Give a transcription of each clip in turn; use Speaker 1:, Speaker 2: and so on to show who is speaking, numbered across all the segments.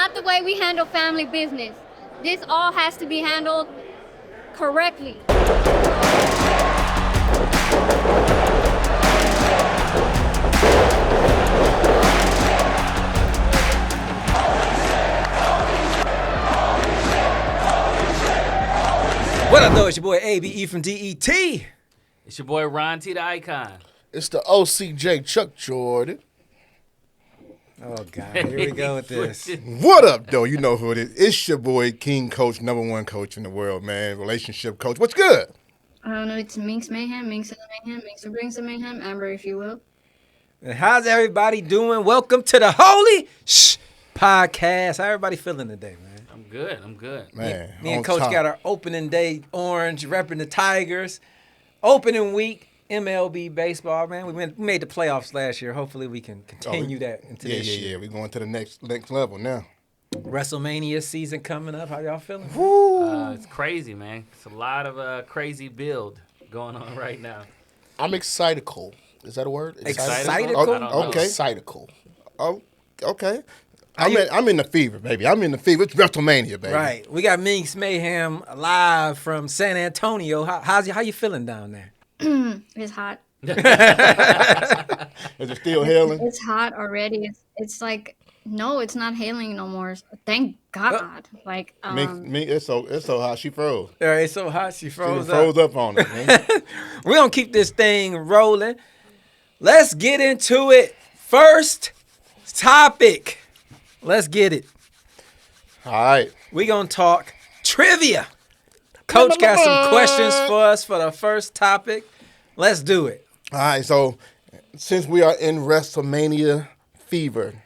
Speaker 1: not the way we handle family business. This all has to be handled correctly.
Speaker 2: What up, though? It's your boy ABE from DET.
Speaker 3: It's your boy Ron T, the Icon.
Speaker 4: It's the OCJ Chuck Jordan.
Speaker 2: Oh, God. Here we go with this.
Speaker 4: What up, though? You know who it is. It's your boy King Coach, #1 coach in the world, man. Relationship coach. What's good?
Speaker 1: I don't know, it's Miinx Mayhem, Miinx of the Mayhem, Miinx who brings the Mayhem, Amber, if you will.
Speaker 2: And how's everybody doing? Welcome to the Holy Shhh podcast. How everybody feeling today, man?
Speaker 3: I'm good.
Speaker 4: Man,
Speaker 2: Me and
Speaker 4: on
Speaker 2: Coach
Speaker 4: top.
Speaker 2: got our opening day orange, repping the Tigers. Opening week, MLB baseball, man. We made the playoffs last year. Hopefully we can continue that into this year.
Speaker 4: Yeah. We're going to the next level now.
Speaker 2: WrestleMania season coming up. How y'all feeling?
Speaker 3: It's crazy, man. It's a lot of crazy build going on right now.
Speaker 4: I'm excitable. Is that a word?
Speaker 2: Excitable?
Speaker 4: Oh,
Speaker 3: I don't know.
Speaker 4: okay. Excitable. Oh, okay. I'm in the fever, baby. I'm in the fever. It's WrestleMania, baby.
Speaker 2: Right. We got Miinx Mayhem live from San Antonio. How you feeling down there?
Speaker 1: It's hot.
Speaker 4: Is it still hailing?
Speaker 1: It's hot already. It's like, no, it's not hailing no more. Thank God. Like,
Speaker 4: It's so hot. She froze.
Speaker 2: All right, it's so hot she
Speaker 4: She
Speaker 2: froze
Speaker 4: froze up on it, man.
Speaker 2: We're going to keep this thing rolling. Let's get into it. First topic. Let's get it.
Speaker 4: All right.
Speaker 2: We're going to talk trivia. Coach got some questions for us for the first topic. Let's do it.
Speaker 4: All right, so since we are in WrestleMania fever,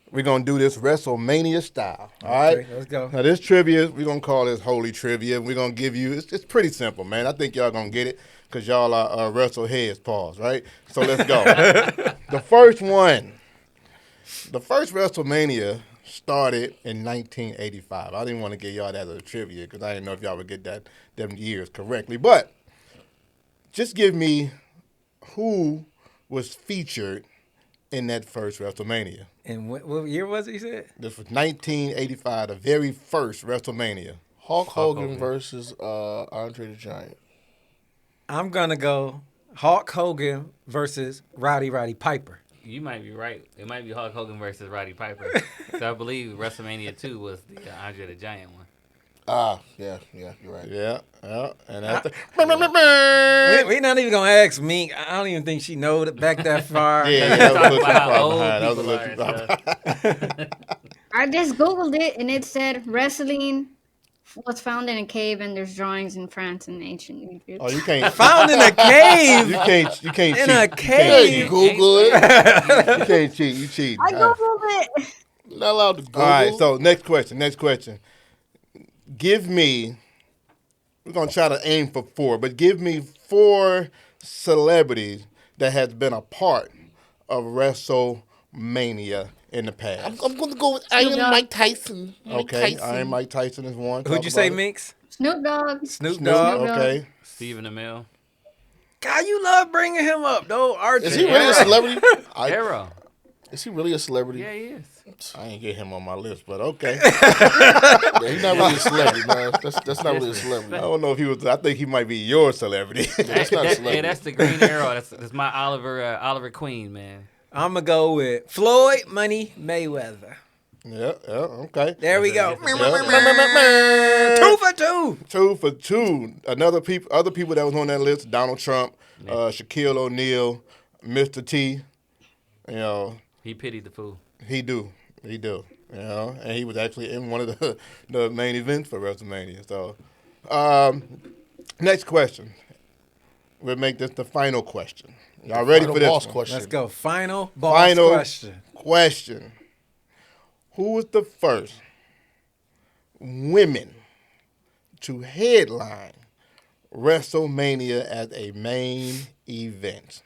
Speaker 4: we're going to do this WrestleMania style, all right?
Speaker 2: Okay, let's go.
Speaker 4: Now, this trivia, we're going to call this Holy Trivia. We're going to give you, it's pretty simple, man. I think y'all going to get it because y'all are wrestle heads, pause, right? So let's go. The first WrestleMania started in 1985. I didn't want to give y'all that as a trivia because I didn't know if y'all would get them years correctly. But just give me who was featured in that first WrestleMania.
Speaker 2: And what year was it, you said?
Speaker 4: This was 1985, the very first WrestleMania.
Speaker 5: Hulk Hogan versus Andre the Giant.
Speaker 2: I'm going to go Hulk Hogan versus Roddy Piper.
Speaker 3: You might be right. It might be Hulk Hogan versus Roddy Piper. So I believe WrestleMania 2 was the Andre the Giant one.
Speaker 5: Yeah, you're right.
Speaker 4: Yeah. And after,
Speaker 2: We're not even going to ask Mink. I don't even think she know back that far.
Speaker 4: yeah, that was a little too
Speaker 3: About how
Speaker 4: far
Speaker 3: old
Speaker 4: behind. That was a
Speaker 3: people
Speaker 4: little too far
Speaker 3: are and
Speaker 4: behind.
Speaker 1: I just Googled it and it said wrestling was found in a cave and there's drawings in France and ancient Egypt.
Speaker 4: Oh, you can't.
Speaker 2: Found in a cave.
Speaker 4: You can't
Speaker 2: In
Speaker 4: cheat.
Speaker 2: a
Speaker 4: You can't
Speaker 2: cave.
Speaker 4: cheat.
Speaker 5: Google it.
Speaker 4: You can't cheat. You cheat.
Speaker 1: I Googled it.
Speaker 5: You're not allowed to Google.
Speaker 4: All right, so next question. Give me, we're going to try to aim for 4, but give me 4 celebrities that has been a part of WrestleMania in the past.
Speaker 5: I'm going to go with Iron Mike Tyson.
Speaker 4: Okay, Iron Mike Tyson is one.
Speaker 2: Who'd
Speaker 4: Talk
Speaker 2: you say,
Speaker 4: about it.
Speaker 2: Miinx?
Speaker 1: Snoop Dogg.
Speaker 2: Snoop
Speaker 4: Snoop,
Speaker 2: Dogg.
Speaker 4: okay.
Speaker 3: Stephen Amell.
Speaker 2: God, you love bringing him up, though. Archie.
Speaker 5: Is he really a celebrity?
Speaker 3: Arrow.
Speaker 5: Is he really a celebrity?
Speaker 3: Yeah, he is.
Speaker 4: I ain't get him on my list, but okay.
Speaker 5: Yeah, he's not really a celebrity, man. That's not really a
Speaker 4: I
Speaker 5: celebrity.
Speaker 4: don't know if he was, I think he might be your celebrity.
Speaker 5: That's not a
Speaker 3: Hey,
Speaker 5: celebrity.
Speaker 3: that's the Green Arrow. That's my Oliver Queen, man.
Speaker 2: I'm going to go with Floyd Money Mayweather.
Speaker 4: yeah, okay.
Speaker 2: There we go.
Speaker 4: Yeah.
Speaker 2: 2 for 2.
Speaker 4: 2 for 2. Other people that was on that list: Donald Trump, Shaquille O'Neal, Mr. T. You know,
Speaker 3: He pitied the fool.
Speaker 4: he do. You know, and he was actually in one of the main events for WrestleMania. So, next question. We'll make this the final question. Y'all ready
Speaker 5: Final
Speaker 4: for this
Speaker 5: boss
Speaker 4: one?
Speaker 5: question.
Speaker 2: Let's go. Final boss
Speaker 4: Final
Speaker 2: question.
Speaker 4: question. Who was the first women to headline WrestleMania as a main event?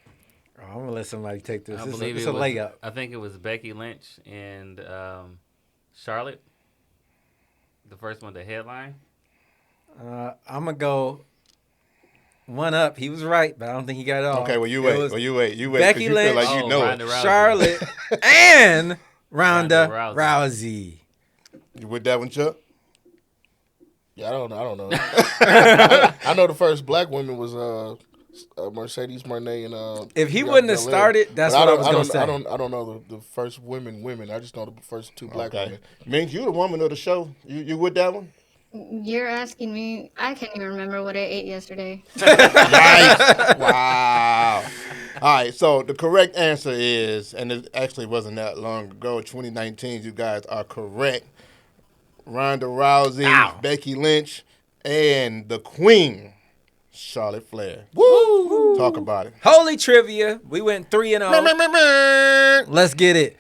Speaker 2: Oh, I'm going to let somebody take this.
Speaker 3: I
Speaker 2: It's
Speaker 3: believe
Speaker 2: a
Speaker 3: it was.
Speaker 2: layup.
Speaker 3: I think it was Becky Lynch and Charlotte. The first one to headline.
Speaker 2: I'm going to go one up. He was right, but I don't think he got it all.
Speaker 4: Okay, well, you
Speaker 2: It
Speaker 4: wait.
Speaker 2: was
Speaker 4: You wait.
Speaker 2: Becky
Speaker 4: 'cause you feel
Speaker 2: Lynch,
Speaker 4: like you know
Speaker 3: Ronda
Speaker 4: it.
Speaker 3: Rousey.
Speaker 2: Charlotte and Ronda
Speaker 3: Ronda
Speaker 2: Rousey.
Speaker 4: You with that one, Chuck?
Speaker 5: Yeah, I don't know. I don't know. I know the first black woman was Mercedes Marné and
Speaker 2: If he
Speaker 5: Bianca
Speaker 2: wouldn't have
Speaker 5: Belair.
Speaker 2: started, that's
Speaker 5: But
Speaker 2: what I was gonna say.
Speaker 5: I don't know the first women. I just know the first two black
Speaker 4: Okay.
Speaker 5: women.
Speaker 4: Means you the woman of the show. You with that one?
Speaker 1: You're asking me. I can't even remember what I ate yesterday.
Speaker 4: Yikes. Wow. All right, so the correct answer is, and it actually wasn't that long ago, 2019, you guys are correct. Ronda Rousey,
Speaker 2: Ow.
Speaker 4: Becky Lynch, and the Queen, Charlotte Flair.
Speaker 2: Woo!
Speaker 4: Talk about it.
Speaker 2: Holy trivia. We went 3-0. Let's get it.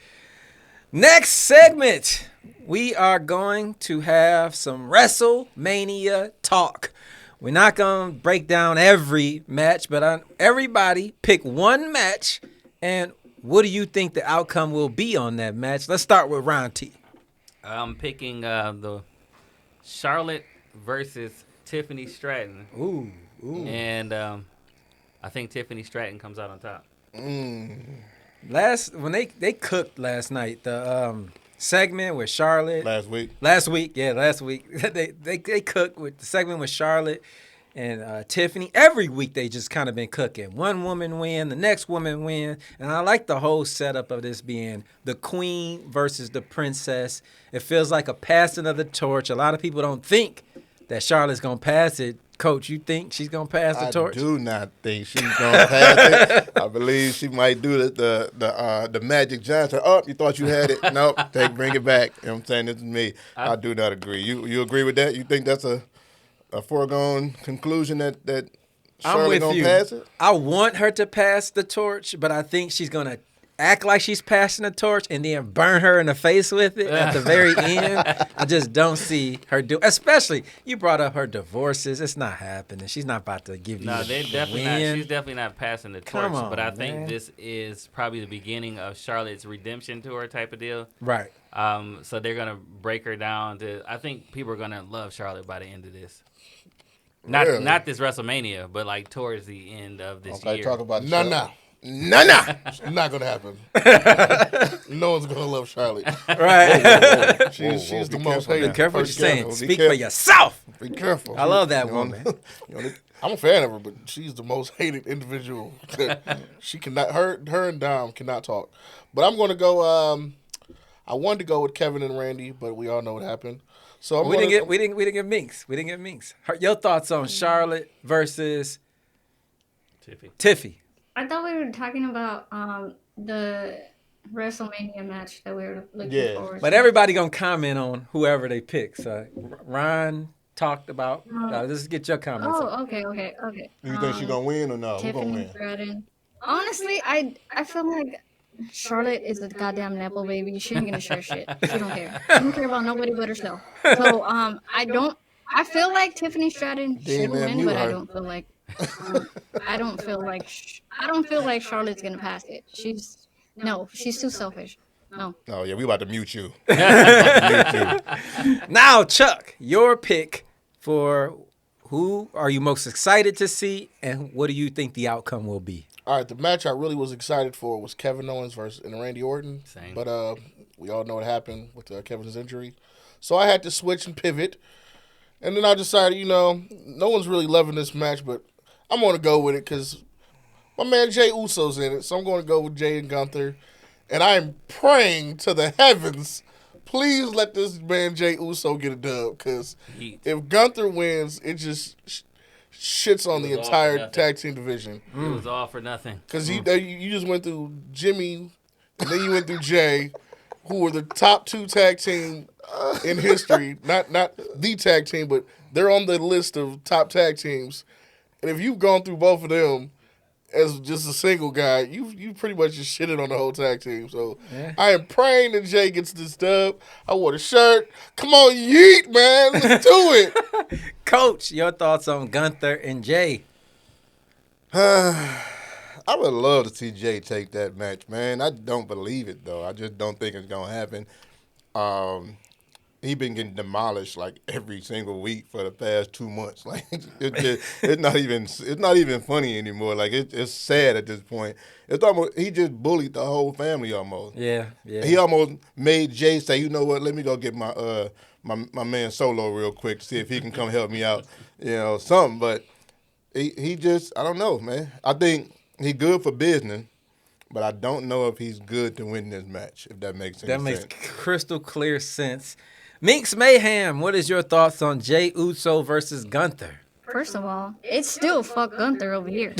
Speaker 2: Next segment, we are going to have some WrestleMania talk. We're not going to break down every match, but everybody pick one match, and what do you think the outcome will be on that match? Let's start with Ron T.
Speaker 3: I'm picking the Charlotte versus Tiffany Stratton,
Speaker 2: Ooh.
Speaker 3: and I think Tiffany Stratton comes out on top.
Speaker 2: When they cooked last night, the segment with Charlotte.
Speaker 4: Last week.
Speaker 2: Last week. they cooked with the segment with Charlotte and Tiffany. Every week they just kind of been cooking. One woman win, the next woman win, and I like the whole setup of this being the queen versus the princess. It feels like a passing of the torch. A lot of people don't think that Charlotte's gonna pass it. Coach, you think she's gonna pass the torch?
Speaker 4: I do not think she's gonna pass it. I believe she might do the Magic Johnson. Oh, you thought you had it? Nope. Bring it back. You know what I'm saying? This is me. I do not agree. You agree with that? You think that's a foregone conclusion that
Speaker 2: I'm
Speaker 4: Charlotte
Speaker 2: with
Speaker 4: gonna
Speaker 2: you.
Speaker 4: pass it?
Speaker 2: I want her to pass the torch, but I think she's gonna act like she's passing the torch and then burn her in the face with it at the very end. I just don't see her do. Especially you brought up her divorces. It's not happening. She's not about to give you.
Speaker 3: No, they're
Speaker 2: the
Speaker 3: definitely
Speaker 2: win.
Speaker 3: not. She's definitely not passing the torch.
Speaker 2: Come on,
Speaker 3: but I think
Speaker 2: man.
Speaker 3: this is probably the beginning of Charlotte's redemption tour type of deal.
Speaker 2: Right.
Speaker 3: So they're gonna break her down to. I think people are gonna love Charlotte by the end of this.
Speaker 4: Really?
Speaker 3: Not this WrestleMania, but like towards the end of this
Speaker 4: Okay,
Speaker 3: year.
Speaker 4: talk about
Speaker 5: No,
Speaker 4: Charlotte.
Speaker 5: no.
Speaker 4: No.
Speaker 5: It's not gonna happen. No one's gonna love Charlotte.
Speaker 2: Right.
Speaker 5: She's
Speaker 4: Whoa,
Speaker 5: the
Speaker 4: be
Speaker 5: most
Speaker 4: careful
Speaker 5: hated.
Speaker 2: Be careful what you're
Speaker 5: person.
Speaker 2: saying.
Speaker 4: Be
Speaker 2: Speak for
Speaker 4: careful.
Speaker 2: yourself.
Speaker 4: Be careful.
Speaker 2: I love that
Speaker 4: You
Speaker 2: woman.
Speaker 4: know,
Speaker 5: I'm a fan of her, but she's the most hated individual. She cannot. Her and Dom cannot talk. But I'm gonna go. I wanted to go with Kevin and Randy, but we all know what happened. So
Speaker 2: We didn't get Miinx. We didn't get Miinx. Your thoughts on Charlotte versus Tiffy?
Speaker 1: I thought we were talking about the WrestleMania match that we were looking
Speaker 4: Yeah,
Speaker 1: forward
Speaker 2: But
Speaker 1: to.
Speaker 2: everybody gonna comment on whoever they pick. So Ron talked about. Let's get your comments. on.
Speaker 1: Oh, okay.
Speaker 4: You think she's gonna win or no? Who gonna
Speaker 1: Tiffany
Speaker 4: win?
Speaker 1: Stratton. Honestly, I feel like Charlotte is a goddamn nepo baby. She ain't gonna share shit. She don't care. She don't care about nobody but herself. So I feel like Tiffany Stratton should
Speaker 4: man,
Speaker 1: win,
Speaker 4: mute
Speaker 1: but I
Speaker 4: her.
Speaker 1: don't feel like. I don't feel like Charlotte's gonna pass it. She's too selfish. No.
Speaker 4: Oh yeah, we about to mute you.
Speaker 2: Now, Chuck, your pick for who are you most excited to see, and what do you think the outcome will be?
Speaker 5: All right, the match I really was excited for was Kevin Owens versus Randy Orton.
Speaker 3: Same.
Speaker 5: But we all know what happened with Kevin's injury. So I had to switch and pivot. And then I decided, no one's really loving this match, but I'm going to go with it because my man Jay Uso's in it. So I'm going to go with Jay and Gunther. And I'm praying to the heavens, please let this man Jay Uso get a dub. Because if Gunther wins, it just shits on the
Speaker 3: It was all for
Speaker 5: entire
Speaker 3: nothing.
Speaker 5: tag team division.
Speaker 3: It was all for nothing.
Speaker 5: Because you just went through Jimmy, and then you went through Jay, who were the top two tag team in history. Not the tag team, but they're on the list of top tag teams. And if you've gone through both of them as just a single guy, you pretty much just shitted on the whole tag team. So I am praying that Jay gets this dub. I wore the shirt. Come on, yeet, man. Let's do it.
Speaker 2: Coach, your thoughts on Gunther and Jay?
Speaker 4: I would love to see Jay take that match, man. I don't believe it though. I just don't think it's gonna happen. he been getting demolished like every single week for the past 2 months. Like it's not even funny anymore. Like it's sad at this point. It's almost he just bullied the whole family almost.
Speaker 2: Yeah.
Speaker 4: He almost made Jay say, you know what? Let me go get my man Solo real quick to see if he can come help me out. Something. But he just I don't know, man. I think he good for business. But I don't know if he's good to win this match, if that makes any sense.
Speaker 2: That makes crystal clear sense. Miinx Mayhem, what is your thoughts on Jey Uso versus Gunther?
Speaker 1: First of all, it's still fuck Gunther over here.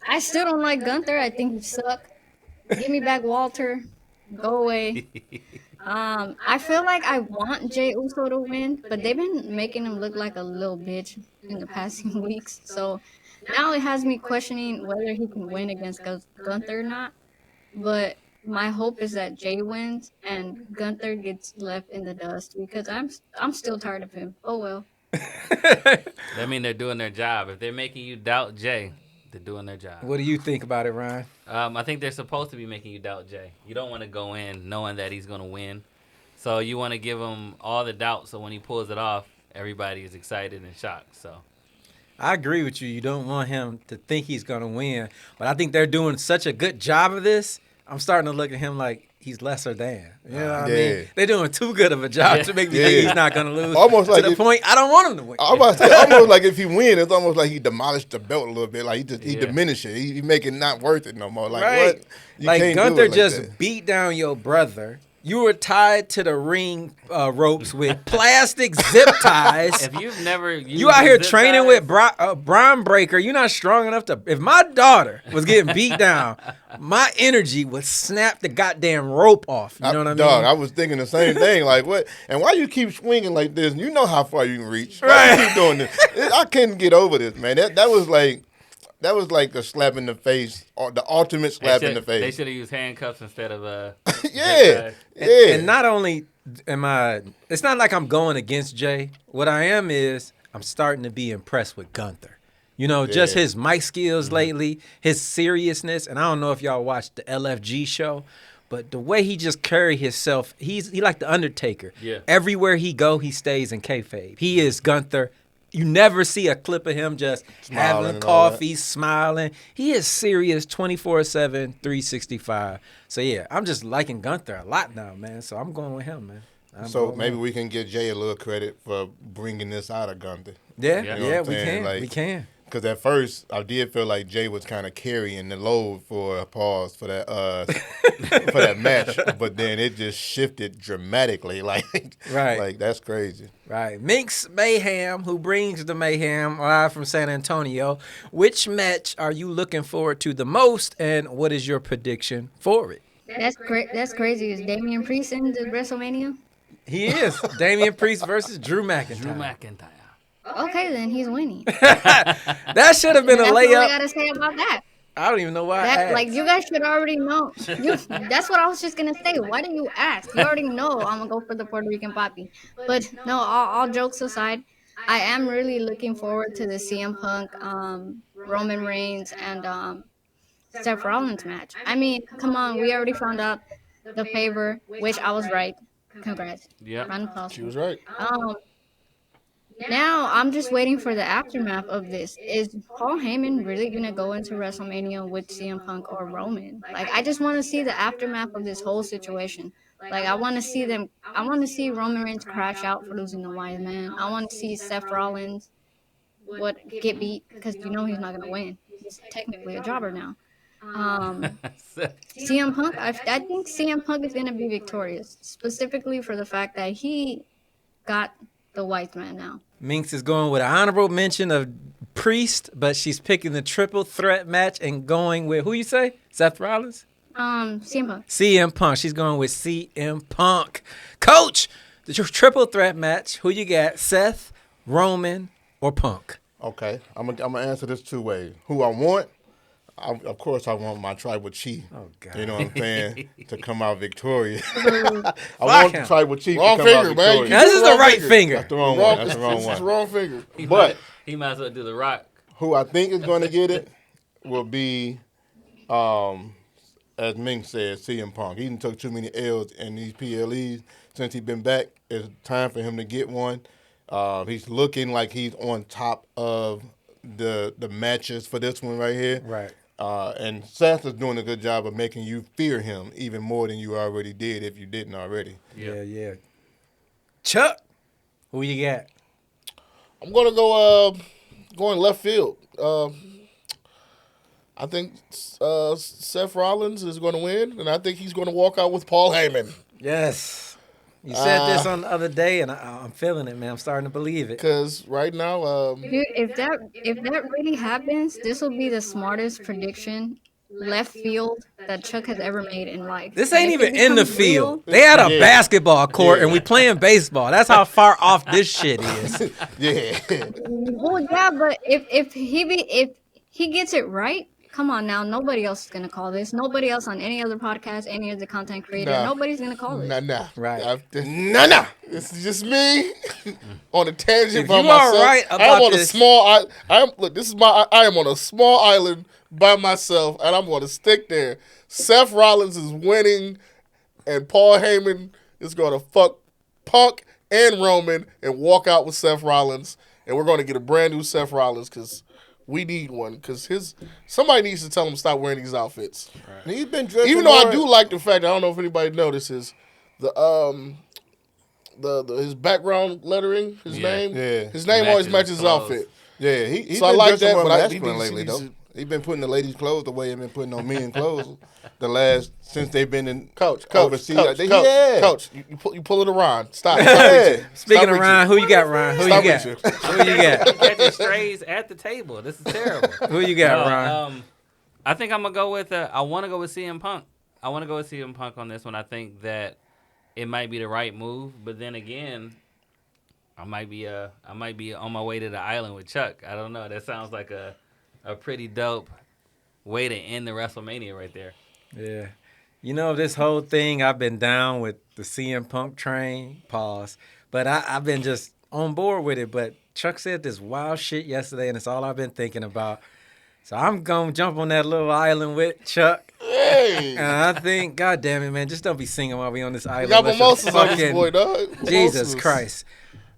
Speaker 1: I still don't like Gunther. I think he suck. Give me back Walter. Go away. I feel like I want Jey Uso to win, but they've been making him look like a little bitch in the past few weeks. So now it has me questioning whether he can win against Gunther or not. But my hope is that Jay wins and Gunther gets left in the dust because I'm still tired of him. Oh well.
Speaker 3: That mean they're doing their job. If they're making you doubt Jay, they're doing their job.
Speaker 2: What do you think about it, Ryan?
Speaker 3: I think they're supposed to be making you doubt Jay. You don't want to go in knowing that he's going to win. So you want to give him all the doubt so when he pulls it off, everybody is excited and shocked. So
Speaker 2: I agree with you. You don't want him to think he's going to win. But I think they're doing such a good job of this. I'm starting to look at him like he's lesser than. You know what I mean? They're doing too good of a job to make me think he's not going to lose.
Speaker 4: Almost like
Speaker 2: to the point I don't want him to win.
Speaker 4: I'm about to say, almost like if he wins, it's almost like he demolished the belt a little bit. Like he diminished it. He make it not worth it no more. Like
Speaker 2: right.
Speaker 4: what? You
Speaker 2: like
Speaker 4: can't
Speaker 2: Gunther
Speaker 4: do it like
Speaker 2: just
Speaker 4: that.
Speaker 2: beat down your brother. You were tied to the ring ropes with plastic zip ties.
Speaker 3: if you've never used
Speaker 2: You out here
Speaker 3: zip
Speaker 2: training
Speaker 3: ties,
Speaker 2: with Brian Breaker. You're not strong enough to. If my daughter was getting beat down, my energy would snap the goddamn rope off. You know what I mean?
Speaker 4: Dog, I was thinking the same thing. Like what? And why you keep swinging like this? You know how far you can reach. Why
Speaker 2: Right.
Speaker 4: you keep doing this? I couldn't get over this, man. That was like a slap in the face, or the ultimate slap in the
Speaker 3: They
Speaker 4: face.
Speaker 3: should have used handcuffs instead of
Speaker 4: Yeah,
Speaker 3: zip ties.
Speaker 4: yeah.
Speaker 2: And not only it's not like I'm going against Jay. What I am is I'm starting to be impressed with Gunther. You know, just
Speaker 4: Yeah.
Speaker 2: his mic skills lately, his seriousness. And I don't know if y'all watched the LFG show, but the way he just carry himself, he like the Undertaker.
Speaker 3: Yeah.
Speaker 2: Everywhere he go, he stays in kayfabe. He is Gunther. You never see a clip of him just
Speaker 4: Smiling
Speaker 2: having
Speaker 4: and all that.
Speaker 2: coffee, smiling. He is serious 24/7, 365. So, yeah, I'm just liking Gunther a lot now, man. So, I'm going with him, man. I'm
Speaker 4: So
Speaker 2: going
Speaker 4: maybe
Speaker 2: with him.
Speaker 4: we can give Jay a little credit for bringing this out of Gunther.
Speaker 2: Yeah,
Speaker 3: You know
Speaker 2: yeah,
Speaker 4: what I'm
Speaker 2: we
Speaker 4: saying?
Speaker 2: can.
Speaker 4: Like-
Speaker 2: We can.
Speaker 4: Because at first, I did feel like Jay was kind of carrying the load for a pause for that for that match, but then it just shifted dramatically. Like,
Speaker 2: Right.
Speaker 4: like that's crazy.
Speaker 2: Right. Miinx Mayhem, who brings the mayhem live from San Antonio. Which match are you looking forward to the most, and what is your prediction for it?
Speaker 1: That's crazy. Is Damian Priest in the WrestleMania?
Speaker 2: He is. Damian Priest versus Drew McIntyre.
Speaker 3: Drew McIntyre.
Speaker 1: Okay, then he's winning.
Speaker 2: That should have been a
Speaker 1: That's all I
Speaker 2: layup.
Speaker 1: gotta say about that.
Speaker 2: I don't even know why I
Speaker 1: That
Speaker 2: asked.
Speaker 1: like you guys should already know. That's what I was just gonna say. Why didn't you ask? You already know I'm gonna go for the Puerto Rican Papi. But no, all jokes aside, I am really looking forward to the CM Punk, Roman Reigns, and Seth Rollins match. I mean, come on, we already found out the favor, which I was right. Congrats.
Speaker 3: Yep.
Speaker 1: Round of applause.
Speaker 5: She was right.
Speaker 1: Now I'm just waiting for the aftermath of this. Is Paul Heyman really gonna go into WrestleMania with CM Punk or Roman? Like, I just want to see the aftermath of this whole situation. Like, I want to see them. I want to see Roman Reigns crash out for losing the Wise Man. I want to see Seth Rollins get beat because you know he's not gonna win. He's technically a jobber now. CM Punk. I think CM Punk is gonna be victorious, specifically for the fact that he got the White Man now.
Speaker 2: Miinx is going with an honorable mention of Priest, but she's picking the triple threat match and going with, who you say? Seth Rollins?
Speaker 1: CM Punk.
Speaker 2: CM Punk. She's going with CM Punk. Coach, the triple threat match, who you got? Seth, Roman, or Punk?
Speaker 4: Okay, I'm gonna answer this two ways. Who I want? Of course, I want my tribal chief.
Speaker 2: Oh, God.
Speaker 4: You know what I'm saying? To come out victorious. I
Speaker 2: Fuck
Speaker 4: want
Speaker 2: him.
Speaker 4: the tribal chief
Speaker 5: Wrong
Speaker 4: to come
Speaker 5: finger,
Speaker 4: out
Speaker 5: man.
Speaker 4: victorious.
Speaker 2: Now, this is the
Speaker 5: Wrong
Speaker 2: right
Speaker 5: finger.
Speaker 2: finger.
Speaker 4: That's the wrong one. That's the wrong
Speaker 5: It's the
Speaker 4: one.
Speaker 5: wrong finger.
Speaker 4: But
Speaker 3: He might as well do the Rock.
Speaker 4: who I think is going to get it will be as Miinx said, CM Punk. He done took too many L's in these PLEs since he's been back. It's time for him to get one. He's looking like he's on top of the matches for this one right here.
Speaker 2: Right.
Speaker 4: And Seth is doing a good job of making you fear him even more than you already did if you didn't already.
Speaker 2: Yeah. Chuck, who you got?
Speaker 5: I'm gonna go going left field. I think Seth Rollins is going to win, and I think he's going to walk out with Paul Heyman.
Speaker 2: Yes. You said this on the other day, and I'm feeling it, man. I'm starting to believe it.
Speaker 5: Because right now,
Speaker 1: Dude, if that really happens, this will be the smartest prediction left field that Chuck has ever made in life.
Speaker 2: This ain't
Speaker 1: And if
Speaker 2: even
Speaker 1: it
Speaker 2: in the
Speaker 1: becomes
Speaker 2: field.
Speaker 1: real-
Speaker 2: They had a
Speaker 4: Yeah.
Speaker 2: basketball court, and we
Speaker 4: Yeah.
Speaker 2: playing baseball. That's how far off this shit is.
Speaker 4: Yeah.
Speaker 1: Well, yeah, but if he gets it right, come on now, nobody else is gonna call this. Nobody else on any other podcast, any other content creator,
Speaker 5: Nah.
Speaker 1: nobody's gonna call it.
Speaker 5: nah.
Speaker 2: Right.
Speaker 4: Nah.
Speaker 5: This is just me on a tangent
Speaker 2: If
Speaker 5: by
Speaker 2: you are
Speaker 5: myself.
Speaker 2: right
Speaker 5: I am
Speaker 2: about
Speaker 5: on
Speaker 2: this-
Speaker 5: a small. I am on a small island by myself, and I'm going to stick there. Seth Rollins is winning, and Paul Heyman is going to fuck Punk and Roman and walk out with Seth Rollins, and we're going to get a brand new Seth Rollins because we need one. Because somebody needs to tell him to stop wearing these outfits.
Speaker 4: He's been dressing
Speaker 5: Even though I
Speaker 4: more-
Speaker 5: do like the fact, I don't know if anybody notices the his background lettering, his name.
Speaker 4: Yeah.
Speaker 5: His name always
Speaker 3: Matches
Speaker 5: matches his
Speaker 3: clothes.
Speaker 5: outfit.
Speaker 4: Yeah, he's
Speaker 5: So I
Speaker 4: been
Speaker 5: like
Speaker 4: dressing
Speaker 5: that,
Speaker 4: more
Speaker 5: but he
Speaker 4: masculine
Speaker 5: needs-
Speaker 4: lately,
Speaker 5: he
Speaker 4: though.
Speaker 5: needs
Speaker 4: He's been putting the ladies' clothes the way he's been putting on men's clothes since they've been in
Speaker 5: Coach,
Speaker 4: overseas.
Speaker 5: coach,
Speaker 4: Yeah.
Speaker 5: coach, you pull it around. Stop.
Speaker 4: Yeah.
Speaker 2: Speaking of Ryan, who you got, Ryan? Who
Speaker 5: Stop
Speaker 2: you got?
Speaker 5: reaching.
Speaker 2: Who you got?
Speaker 3: Catching strays at the table. This is terrible.
Speaker 2: Who you got,
Speaker 3: No,
Speaker 2: Ryan?
Speaker 3: I think I'm gonna go with. I want to go with CM Punk. I want to go with CM Punk on this one. I think that it might be the right move, but then again, I might be on my way to the island with Chuck. I don't know. That sounds like a pretty dope way to end the WrestleMania right there.
Speaker 2: Yeah. You know, this whole thing, I've been down with the CM Punk train, pause. But I've been just on board with it. But Chuck said this wild shit yesterday, and it's all I've been thinking about. So I'm going to jump on that little island with Chuck.
Speaker 5: Hey,
Speaker 2: And I think, God damn it, man, just don't be singing while we on this
Speaker 5: you
Speaker 2: island.
Speaker 5: got
Speaker 2: Let's
Speaker 5: mimosas
Speaker 2: just
Speaker 5: on this
Speaker 2: fucking-
Speaker 5: boy, dog.
Speaker 2: Jesus
Speaker 5: Mimosas.
Speaker 2: Christ.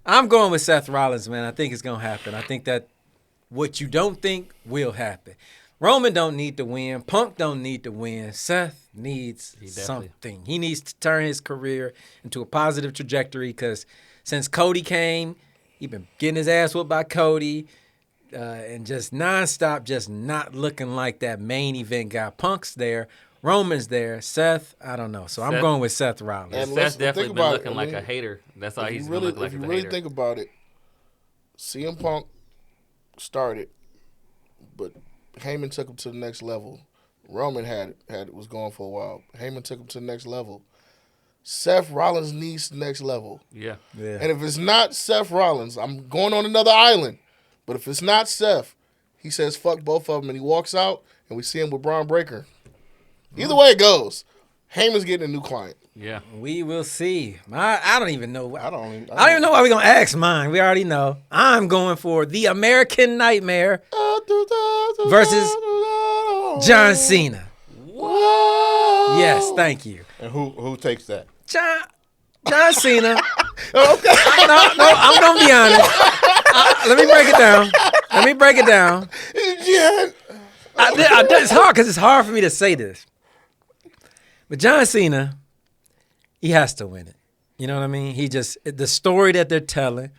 Speaker 2: I'm going with Seth Rollins, man. I think it's going to happen. I think that what you don't think will happen. Roman don't need to win. Punk don't need to win. Seth needs
Speaker 3: definitely-
Speaker 2: something. He needs to turn his career into a positive trajectory because since Cody came, he been getting his ass whooped by Cody and just nonstop, just not looking like that main event guy. Punk's there. Roman's there. Seth, I don't know. So I'm
Speaker 3: Seth-
Speaker 2: going with Seth Rollins.
Speaker 5: And
Speaker 3: Seth's
Speaker 5: listen,
Speaker 3: definitely
Speaker 5: think
Speaker 3: been
Speaker 5: about it.
Speaker 3: looking
Speaker 5: I
Speaker 3: like
Speaker 5: mean,
Speaker 3: a hater. That's all
Speaker 5: If
Speaker 3: he's
Speaker 5: you
Speaker 3: been
Speaker 5: really,
Speaker 3: looking like
Speaker 5: if you
Speaker 3: is a
Speaker 5: really
Speaker 3: hater.
Speaker 5: think about it, CM Punk started, but Heyman took him to the next level. Roman had was going for a while. Heyman took him to the next level. Seth Rollins needs the next level.
Speaker 3: Yeah.
Speaker 2: Yeah.
Speaker 5: And if it's not Seth Rollins, I'm going on another island. But if it's not Seth, he says fuck both of them and he walks out and we see him with Braun Breaker. Either way it goes, Heyman's getting a new client.
Speaker 3: Yeah.
Speaker 2: We will see. I don't even know.
Speaker 4: I don't even
Speaker 2: know why we're going to ask mine. We already know. I'm going for the American Nightmare versus John Cena. Yes, thank you.
Speaker 4: And who takes that?
Speaker 2: John Cena. Okay. No, I'm going to be honest. Let me break it down. It's hard because it's hard for me to say this. But John Cena, he has to win it. You know what I mean? The story that they're telling.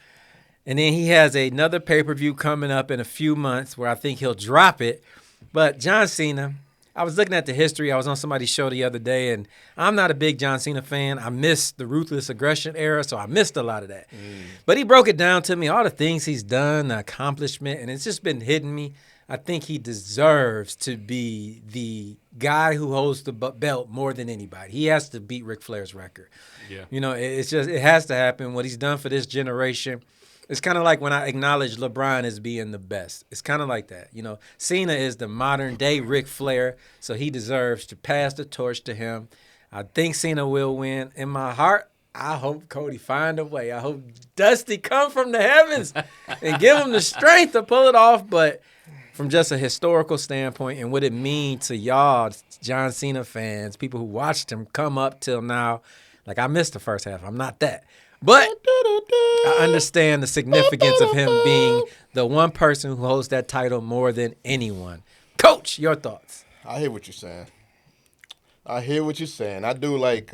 Speaker 2: And then he has another pay-per-view coming up in a few months where I think he'll drop it. But John Cena, I was looking at the history. I was on somebody's show the other day, and I'm not a big John Cena fan. I missed the Ruthless Aggression era, so I missed a lot of that. But he broke it down to me, all the things he's done, the accomplishment, and it's just been hitting me. I think he deserves to be the guy who holds the belt more than anybody. He has to beat Ric Flair's record.
Speaker 3: Yeah.
Speaker 2: You know, it has to happen. What he's done for this generation. It's kind of like when I acknowledge LeBron as being the best. It's kind of like that. You know, Cena is the modern day Ric Flair, so he deserves to pass the torch to him. I think Cena will win. In my heart, I hope Cody find a way. I hope Dusty come from the heavens and give him the strength to pull it off. But from just a historical standpoint and what it mean to y'all, John Cena fans, people who watched him come up till now. Like, I missed the first half. I'm not that. But I understand the significance of him being the one person who holds that title more than anyone. Coach, your thoughts?
Speaker 4: I hear what you're saying. I do like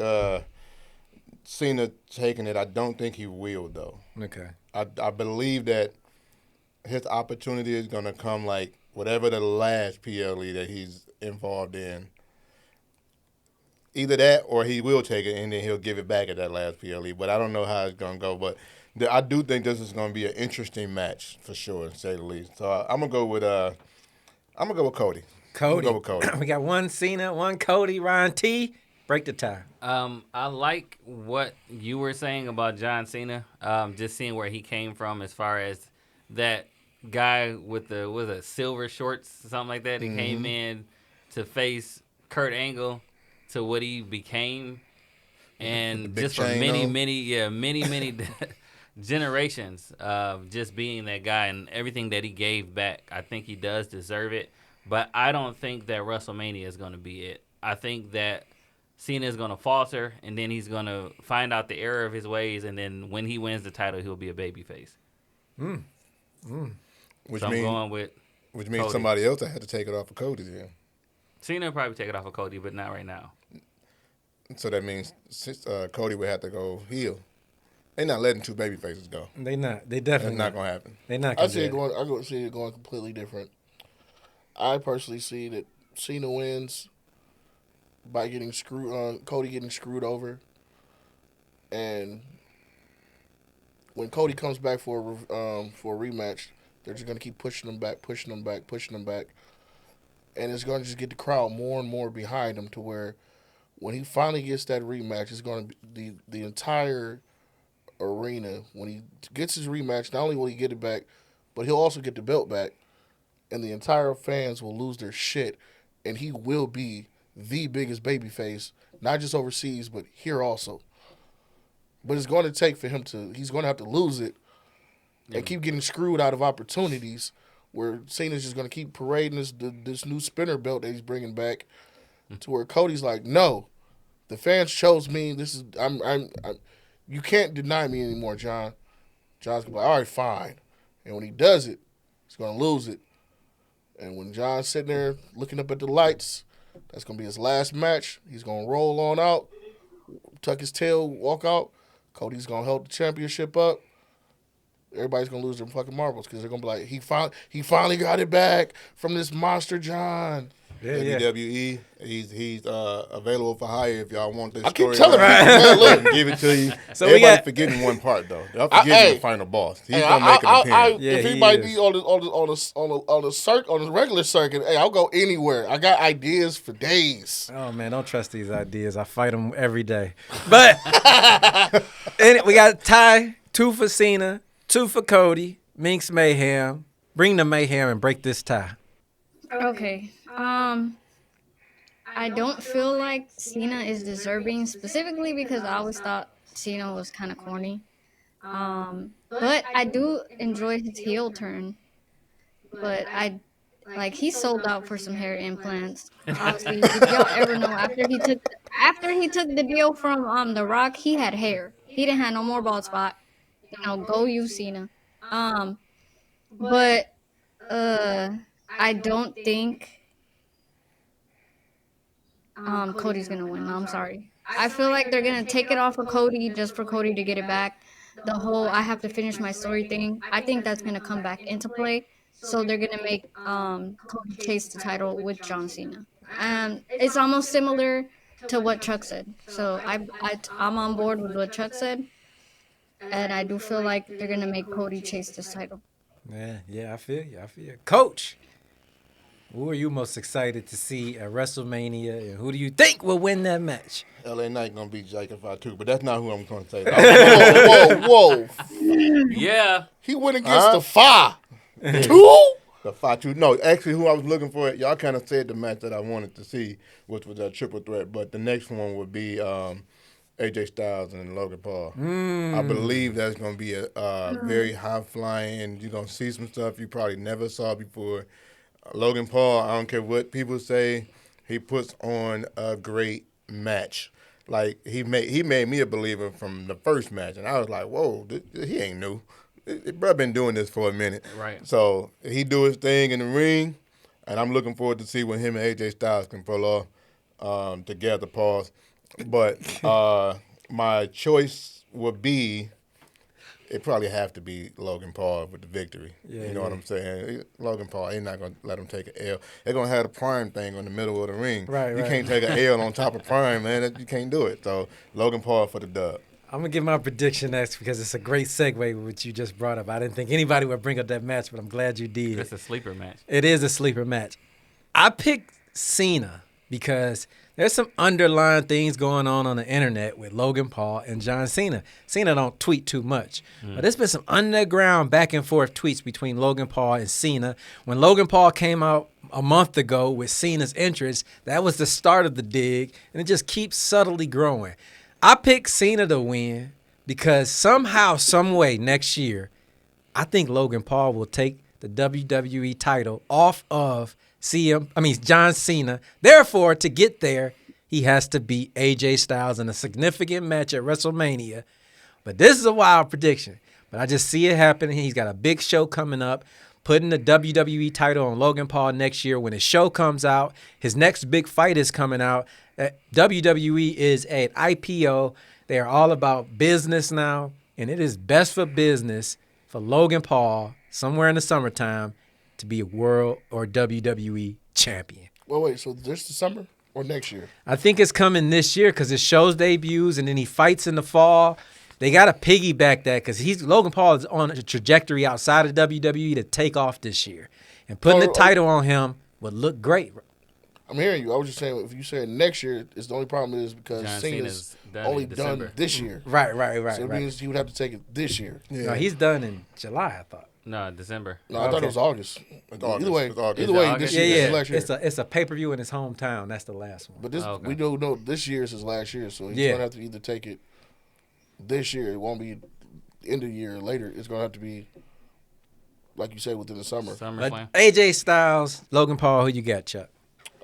Speaker 4: Cena taking it. I don't think he will, though.
Speaker 2: Okay.
Speaker 4: I believe that his opportunity is going to come like whatever the last PLE that he's involved in. Either that or he will take it and then he'll give it back at that last PLE. But I don't know how it's going to go. But I do think this is going to be an interesting match for sure, to say the least. So I'm going to go with Cody.
Speaker 2: Cody.
Speaker 4: I'm gonna go with Cody.
Speaker 2: We got one Cena, one Cody, Ryan T. Break the tie.
Speaker 3: I like what you were saying about John Cena. Just seeing where he came from as far as that guy with the silver shorts, something like that. He came in to face Kurt Angle to what he became, and just for many generations of just being that guy and everything that he gave back. I think he does deserve it, but I don't think that WrestleMania is going to be it. I think that Cena is going to falter, and then he's going to find out the error of his ways, and then when he wins the title, he'll be a babyface.
Speaker 4: Which
Speaker 3: So I'm going with
Speaker 4: means
Speaker 3: Cody.
Speaker 4: somebody else had to take it off of Cody then.
Speaker 3: Cena will probably take it off of Cody, but not right now.
Speaker 4: So that means Cody would have to go heel. They're not letting two baby faces go.
Speaker 2: They not. They
Speaker 4: That's
Speaker 2: definitely
Speaker 4: not going to happen.
Speaker 2: They not.
Speaker 5: I
Speaker 2: Gonna
Speaker 5: see it
Speaker 2: do
Speaker 5: going. I see it going completely different. I personally see that Cena wins by getting screwed. Cody getting screwed over, and when Cody comes back for a rematch, they're just gonna keep pushing him back, and it's gonna just get the crowd more and more behind him to where when he finally gets that rematch, it's gonna be the entire arena. When he gets his rematch, not only will he get it back, but he'll also get the belt back, and the entire fans will lose their shit, and he will be the biggest babyface, not just overseas, but here also. But it's going to take for him he's going to have to lose it and keep getting screwed out of opportunities where Cena's just going to keep parading this new spinner belt that he's bringing back to where Cody's like, no, the fans chose me. This is, I'm you can't deny me anymore, John. John's going to be like, all right, fine. And when he does it, he's going to lose it. And when John's sitting there looking up at the lights, that's going to be his last match. He's going to roll on out, tuck his tail, walk out. Cody's going to hold the championship up. Everybody's going to lose their fucking marbles because they're going to be like, he finally got it back from this monster John.
Speaker 2: Yeah.
Speaker 4: WWE, he's available for hire if y'all want this
Speaker 5: I keep
Speaker 4: story.
Speaker 5: telling people, man, look.
Speaker 4: Give it to you.
Speaker 2: So we
Speaker 4: Everybody's
Speaker 2: got-
Speaker 4: forgetting one part though. Y'all forgetting the final boss. He's gonna make an appearance.
Speaker 2: Yeah,
Speaker 5: if
Speaker 2: he
Speaker 5: anybody
Speaker 2: is.
Speaker 5: be on the regular circuit, hey, I'll go anywhere. I got ideas for days.
Speaker 2: Oh man, don't trust these ideas. I fight them every day. But and we got Ty, 2 for Cena, 2 for Cody, Miinx Mayhem. Bring the mayhem and break this tie.
Speaker 1: Okay. I don't feel like Cena is deserving specifically because I always thought Cena was kind of corny. But I do enjoy his heel turn. But he sold out for some hair implants. Obviously, if y'all ever know, after he took the deal from The Rock, he had hair. He didn't have no more bald spot. Go you Cena. But I don't think Cody's gonna win. No, I'm sorry. I feel like they're gonna take it off of Cody just for Cody to get it back. The whole I have to finish my story thing. I think that's gonna come back into play. So they're gonna make Cody chase the title with John Cena. It's almost similar to what Chuck said. So I'm on board with what Chuck said, and I do feel like they're gonna make Cody chase this title.
Speaker 2: Yeah, I feel you. Coach, who are you most excited to see at WrestleMania, and who do you think will win that match?
Speaker 4: LA Knight gonna beat Ep.5 too, but that's not who I'm gonna say.
Speaker 5: Whoa.
Speaker 3: Yeah.
Speaker 5: He went against the Fa. 2?
Speaker 4: The 5-2. No, actually, who I was looking for, y'all kind of said the match that I wanted to see, which was a triple threat. But the next one would be AJ Styles and Logan Paul. I believe that's going to be a very high flying, and you're going to see some stuff you probably never saw before. Logan Paul, I don't care what people say, he puts on a great match. Like he made me a believer from the first match, and I was like, whoa, he ain't new. Bro been doing this for a minute.
Speaker 3: Right.
Speaker 4: So he do his thing in the ring, and I'm looking forward to see what him and AJ Styles can pull off together. Pause. But my choice would be. It probably have to be Logan Paul with the victory.
Speaker 2: Yeah,
Speaker 4: you know what I'm saying? Logan Paul, he's not going to let him take an L. They're going to have the Prime thing in the middle of the ring.
Speaker 2: Right,
Speaker 4: you
Speaker 2: right.
Speaker 4: can't take an L on top of Prime, man. You can't do it. So, Logan Paul for the dub.
Speaker 2: I'm going to give my prediction next because it's a great segue with what you just brought up. I didn't think anybody would bring up that match, but I'm glad you did.
Speaker 3: It's a sleeper match.
Speaker 2: It is a sleeper match. I picked Cena because there's some underlying things going on the internet with Logan Paul and John Cena. Cena don't tweet too much. But there's been some underground back and forth tweets between Logan Paul and Cena. When Logan Paul came out a month ago with Cena's entrance, that was the start of the dig, and it just keeps subtly growing. I picked Cena to win because somehow, some way next year, I think Logan Paul will take the WWE title off of John Cena. Therefore, to get there, he has to beat AJ Styles in a significant match at WrestleMania. But this is a wild prediction. But I just see it happening. He's got a big show coming up, putting the WWE title on Logan Paul next year. When his show comes out, his next big fight is coming out. WWE is an IPO. They are all about business now, and it is best for business for Logan Paul somewhere in the summertime to be a world or WWE champion.
Speaker 5: Well, wait, so this the summer or next year?
Speaker 2: I think it's coming this year because his show's debuts and then he fights in the fall. They got to piggyback that because Logan Paul is on a trajectory outside of WWE to take off this year. And putting the title on him would look great.
Speaker 5: I'm hearing you. I was just saying, if you said next year, it's the only problem is because
Speaker 3: John
Speaker 5: Cena's
Speaker 3: done
Speaker 5: only
Speaker 3: in
Speaker 5: done
Speaker 3: December.
Speaker 5: this year.
Speaker 2: Right.
Speaker 5: So it means he would have to take it this year.
Speaker 4: Yeah.
Speaker 2: No, he's done in July, I thought.
Speaker 3: No, December.
Speaker 5: No, I thought it was August.
Speaker 4: It's
Speaker 5: Either
Speaker 4: August.
Speaker 5: way,
Speaker 4: It's August.
Speaker 5: either way,
Speaker 3: August?
Speaker 5: this year
Speaker 2: Yeah,
Speaker 5: is last year.
Speaker 2: it's a pay-per-view in his hometown. That's the last one.
Speaker 5: But this
Speaker 3: Okay.
Speaker 5: we don't know. This year is his last year, so he's gonna have to either take it this year. It won't be end of the year or later. It's gonna have to be, like you said, within the summer.
Speaker 3: SummerSlam.
Speaker 2: AJ Styles, Logan Paul, who you got, Chuck?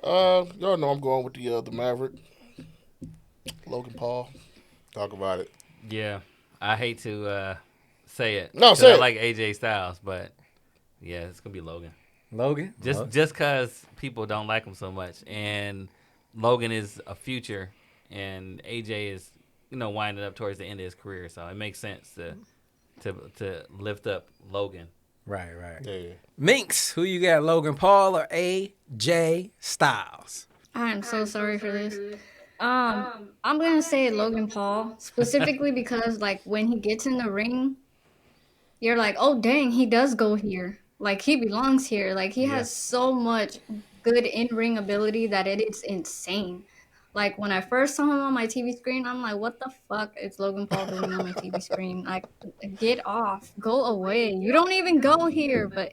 Speaker 5: Y'all know I'm going with the Maverick, Logan Paul.
Speaker 4: Talk about it.
Speaker 3: Yeah, I hate to say it.
Speaker 5: No,
Speaker 3: 'cause
Speaker 5: say
Speaker 3: I
Speaker 5: it.
Speaker 3: like AJ Styles, but yeah, it's gonna be Logan.
Speaker 2: Logan?
Speaker 3: Just because people don't like him so much, and Logan is a future, and AJ is winding up towards the end of his career, so it makes sense to lift up Logan.
Speaker 2: Right.
Speaker 4: Yeah.
Speaker 2: Miinx, who you got, Logan Paul or AJ Styles?
Speaker 1: I'm so sorry for this. I'm gonna say Logan Paul specifically because like when he gets in the ring, you're like, oh dang, he does go here. Like he belongs here. Like he has so much good in-ring ability that it is insane. Like when I first saw him on my TV screen, I'm like, what the fuck is Logan Paul doing on my TV screen? Like, get off, go away. You don't even go here. But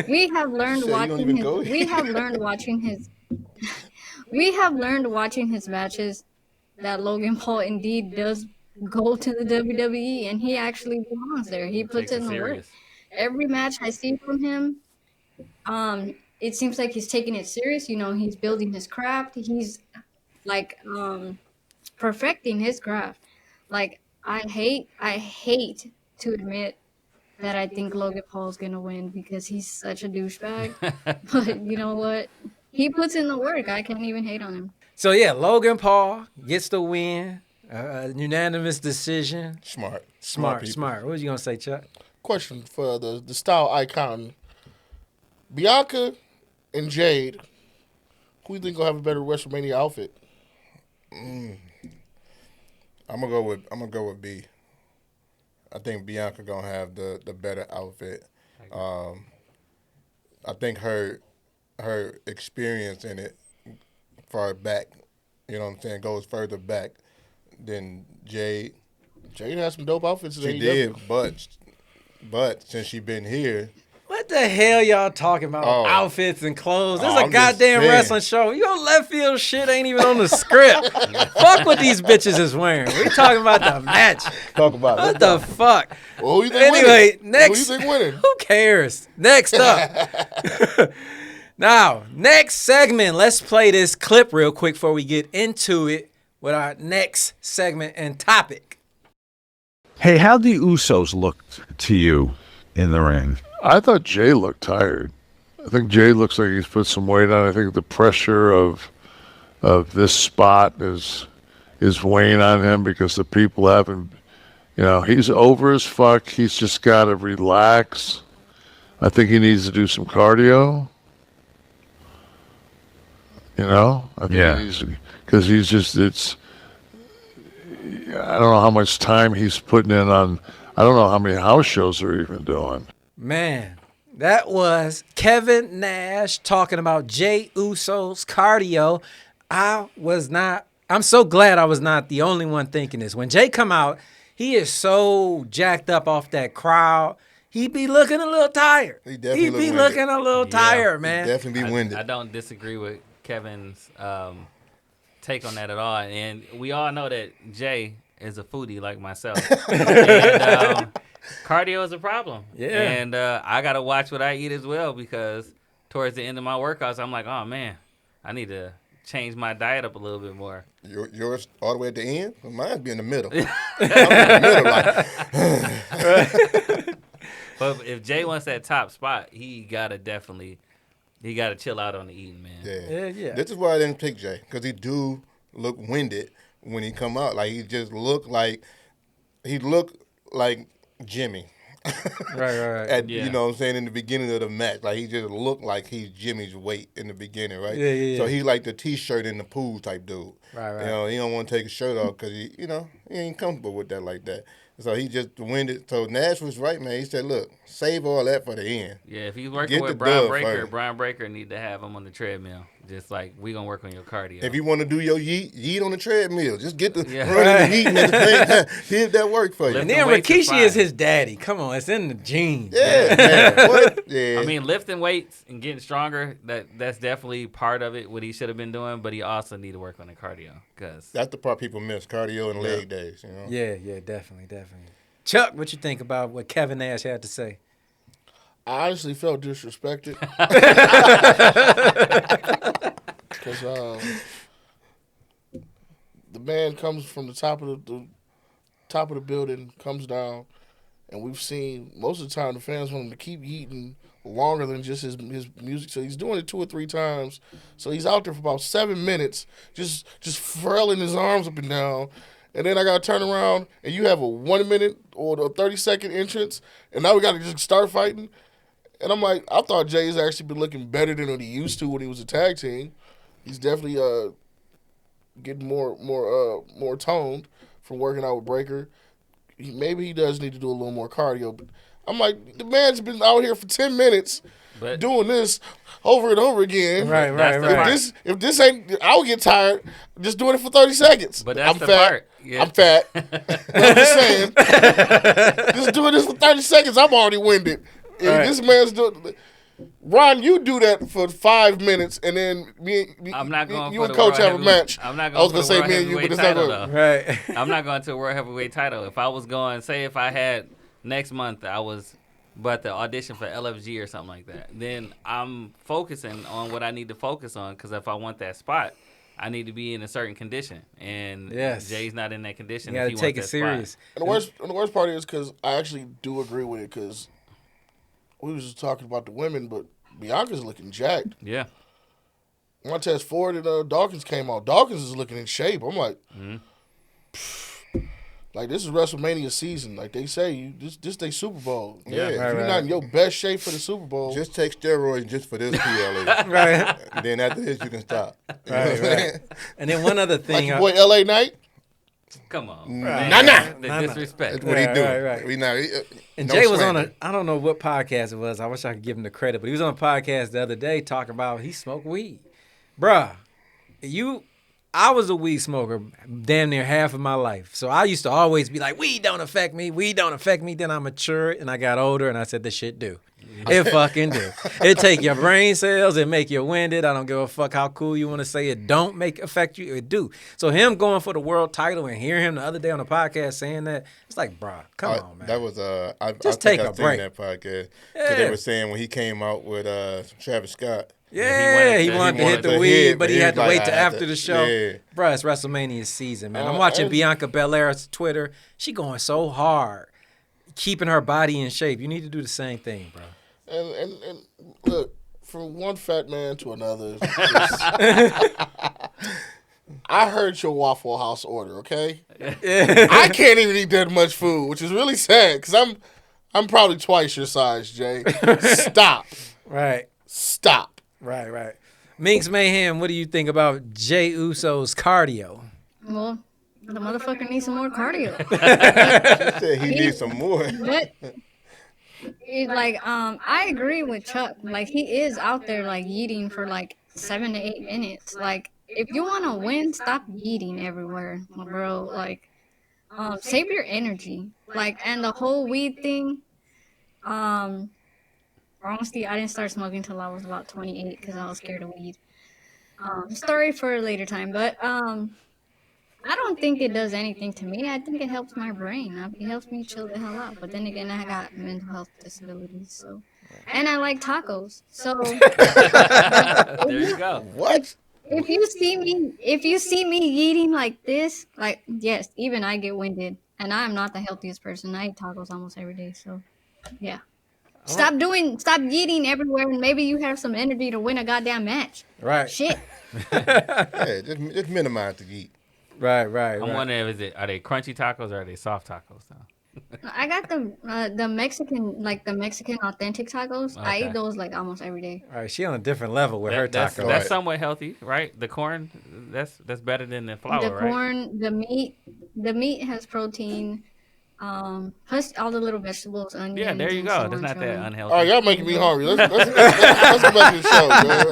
Speaker 1: we have learned
Speaker 4: You don't
Speaker 1: watching
Speaker 4: even
Speaker 1: his.
Speaker 4: go
Speaker 1: We
Speaker 4: here?
Speaker 1: have learned watching his. We have learned watching his matches that Logan Paul indeed does go to the WWE, and he actually belongs there. He puts
Speaker 3: Takes it
Speaker 1: in the work.
Speaker 3: serious.
Speaker 1: Every match I see from him, it seems like he's taking it serious. He's building his craft. He's like perfecting his craft. Like I hate to admit that I think Logan Paul's gonna win because he's such a douchebag. But you know what? He puts in the work. I can't even hate on him.
Speaker 2: So, yeah, Logan Paul gets the win. Unanimous decision.
Speaker 4: Smart.
Speaker 2: Smart.
Speaker 4: people.
Speaker 2: What was you going to say, Chuck?
Speaker 5: Question for the style icon, Bianca and Jade. Who you think will have a better WrestleMania outfit?
Speaker 4: I'm gonna go with B. I think Bianca gonna have the better outfit. I think her experience in it far back, you know what I'm saying, goes further back than Jade.
Speaker 5: Jade has some dope outfits.
Speaker 4: She did, but since she been here,
Speaker 2: What the hell y'all talking about?
Speaker 4: Oh.
Speaker 2: Outfits and clothes. This is
Speaker 4: Oh,
Speaker 2: a
Speaker 4: I'm just
Speaker 2: goddamn
Speaker 4: saying.
Speaker 2: wrestling show. Your left field shit ain't even on the script. Fuck what these bitches is wearing. We talking about the match.
Speaker 4: talk about
Speaker 2: What the fuck?
Speaker 5: Well, who you think
Speaker 2: Anyway,
Speaker 5: winning?
Speaker 2: next.
Speaker 5: Who you think winning?
Speaker 2: Who cares? Next up. Now, next segment. Let's play this clip real quick before we get into it with our next segment and topic.
Speaker 6: Hey, how the Usos looked to you in the ring?
Speaker 7: I thought Jay looked tired. I think Jay looks like he's put some weight on. I think the pressure of this spot is weighing on him because the people haven't, he's over as fuck. He's just got to relax. I think he needs to do some cardio. I think he needs to, because I don't know how much time he's putting in on, I don't know how many house shows they're even doing.
Speaker 2: Man, that was Kevin Nash talking about Jey Uso's cardio. I'm so glad I was not the only one thinking this. When Jay come out, he is so jacked up off that crowd. He be looking a little tired.
Speaker 4: He definitely
Speaker 2: be looking a little tired, man.
Speaker 4: He definitely be winded.
Speaker 3: I don't disagree with Kevin's take on that at all. And we all know that Jay is a foodie like myself. And cardio is a problem.
Speaker 2: Yeah.
Speaker 3: And I got to watch what I eat as well, because towards the end of my workouts, I'm like, oh, man, I need to change my diet up a little bit more.
Speaker 4: Yours all the way at the end? Well, mine be in the middle. I'm in the middle, like.
Speaker 3: But if Jay wants that top spot, he got to chill out on the eating, man.
Speaker 2: Yeah.
Speaker 4: This is why I didn't pick Jay, because he do look winded when he come out. Like, he just looked like Jimmy.
Speaker 2: Right.
Speaker 4: You know what I'm saying, in the beginning of the match. Like, he just looked like he's Jimmy's weight in the beginning, right?
Speaker 2: Yeah.
Speaker 4: So he like the T-shirt in the pool type dude.
Speaker 2: Right.
Speaker 4: He don't want to take his shirt off because he ain't comfortable with that like that. So he just winded. So Nash was right, man. He said, look, save all that for the end.
Speaker 3: Yeah, if he's working with Brian Breaker need to have him on the treadmill. Just like, we going to work on your cardio.
Speaker 4: If you want to do your yeet on the treadmill, just get the running and yeeting at the same time. See if that work for you.
Speaker 2: And then Rikishi is his daddy. Come on, it's in the genes.
Speaker 4: Yeah, man. What? Yeah.
Speaker 3: I mean, lifting weights and getting stronger, that's definitely part of it, what he should have been doing, but he also need to work on the cardio.
Speaker 4: That's the part people miss, cardio and leg days.
Speaker 2: Yeah, definitely. Chuck, what you think about what Kevin Nash had to say?
Speaker 5: I honestly felt disrespected. Because the man comes from the top of the building, comes down, and we've seen most of the time the fans want him to keep eating longer than just his music. So he's doing it 2 or 3 times. So he's out there for about 7 minutes, just frailing his arms up and down. And then I got to turn around, and you have a 1 minute or a 30-second entrance, and now we got to just start fighting. And I'm like, I thought Jay's actually been looking better than what he used to when he was a tag team. He's definitely getting more toned from working out with Breaker. Maybe he does need to do a little more cardio. But I'm like, the man's been out here for 10 minutes doing this over and over again.
Speaker 2: Right.
Speaker 5: If this ain't, I would get tired just doing it for 30 seconds.
Speaker 3: But that's
Speaker 5: I'm
Speaker 3: the
Speaker 5: fat.
Speaker 3: part. Yeah.
Speaker 5: I'm fat. But I'm just saying, just doing this for 30 seconds, I'm already winded.
Speaker 2: Right.
Speaker 5: This man's doing. Ron, you do that for 5 minutes, and then
Speaker 3: I'm not going
Speaker 5: you
Speaker 3: for
Speaker 5: and
Speaker 3: the
Speaker 5: Coach
Speaker 3: world
Speaker 5: have a match.
Speaker 3: I'm not
Speaker 5: I was
Speaker 3: going
Speaker 5: gonna
Speaker 3: for the
Speaker 5: say
Speaker 3: world
Speaker 5: me and you, but
Speaker 3: heavyweight
Speaker 5: it's not
Speaker 3: title,
Speaker 5: going.
Speaker 3: though.
Speaker 2: Right.
Speaker 3: I'm not going to a world heavyweight title. If I was going, say if I had next month, I was but the audition for LFG or something like that, then I'm focusing on what I need to focus on, because if I want that spot, I need to be in a certain condition, and Jay's not in that condition.
Speaker 2: You got to take it serious.
Speaker 5: And the worst part is because I actually do agree with it, because we was just talking about the women, but Bianca's looking jacked.
Speaker 3: Yeah.
Speaker 5: Montez Ford and Dawkins came out. Dawkins is looking in shape. I'm like, like, this is WrestleMania season. Like they say, this they Super Bowl.
Speaker 4: Yeah.
Speaker 5: If you're not in your best shape for the Super Bowl,
Speaker 4: Just take steroids just for this PLA.
Speaker 2: Right.
Speaker 4: And then after this, you can stop. You know what I'm
Speaker 2: Right.
Speaker 4: saying?
Speaker 2: And then one other
Speaker 5: like
Speaker 2: thing.
Speaker 5: your boy LA Knight.
Speaker 3: Come on.
Speaker 2: Right.
Speaker 3: Man.
Speaker 4: Nah.
Speaker 3: The disrespect.
Speaker 4: That's what he do.
Speaker 2: Right.
Speaker 4: We not,
Speaker 2: And
Speaker 4: no
Speaker 2: Jay was
Speaker 4: slander.
Speaker 2: I don't know what podcast it was. I wish I could give him the credit, but he was on a podcast the other day talking about he smoked weed. Bruh, I was a weed smoker damn near half of my life. So I used to always be like, weed don't affect me. Then I matured and I got older and I said, this shit do. It fucking do. It take your brain cells, it make you winded. I don't give a fuck how cool you want to say it don't affect you. It do. So him going for the world title and hearing him the other day on the podcast saying that, it's like, bruh, come on, man.
Speaker 4: That was
Speaker 2: Just take a break.
Speaker 4: That podcast because they were saying when he came out with Travis Scott,
Speaker 2: Yeah, he wanted to hit the weed, but he had to wait till after the show.
Speaker 4: Yeah.
Speaker 2: Bruh, it's WrestleMania season, man. I'm watching Bianca Belair's Twitter. She going so hard, keeping her body in shape. You need to do the same thing, bro.
Speaker 5: And look, from one fat man to another. I heard your Waffle House order, okay? I can't even eat that much food, which is really sad because I'm probably twice your size, Jay. Stop.
Speaker 2: Right.
Speaker 5: Stop.
Speaker 2: Right. Miinx Mayhem, what do you think about Jey Uso's cardio?
Speaker 1: Well, the motherfucker needs some more cardio.
Speaker 4: He said he needs some more.
Speaker 1: But I agree with Chuck. Like, he is out there like yeeting for like 7 to 8 minutes. Like, if you want to win, stop yeeting everywhere, bro. Like, save your energy. Like, and the whole weed thing. Honestly, I didn't start smoking until I was about 28 because I was scared of weed. Story for a later time, but I don't think it does anything to me. I think it helps my brain. It helps me chill the hell out. But then again, I got mental health disabilities, so, and I like tacos. So
Speaker 3: There you go.
Speaker 4: What?
Speaker 1: if you see me eating like this, like, yes, even I get winded, and I'm not the healthiest person. I eat tacos almost every day, so yeah. Stop eating everywhere, and maybe you have some energy to win a goddamn match.
Speaker 2: Right.
Speaker 1: Shit.
Speaker 4: Yeah, just minimize the eat.
Speaker 2: Right.
Speaker 3: I'm wondering, are they crunchy tacos or are they soft tacos? Though?
Speaker 1: I got the Mexican, like the Mexican authentic tacos. I
Speaker 3: Okay.
Speaker 1: eat those like almost every day.
Speaker 2: All right, she on a different level with her
Speaker 3: That's
Speaker 2: taco.
Speaker 3: that's somewhat healthy, right? The corn, that's better than the flour,
Speaker 1: The
Speaker 3: right?
Speaker 1: corn, the meat has protein. Plus all the little vegetables, onions.
Speaker 3: Yeah, there you
Speaker 1: and
Speaker 3: go. That's not that
Speaker 1: cilantro.
Speaker 3: unhealthy.
Speaker 5: All right, y'all making me hungry. Let's go back to the show,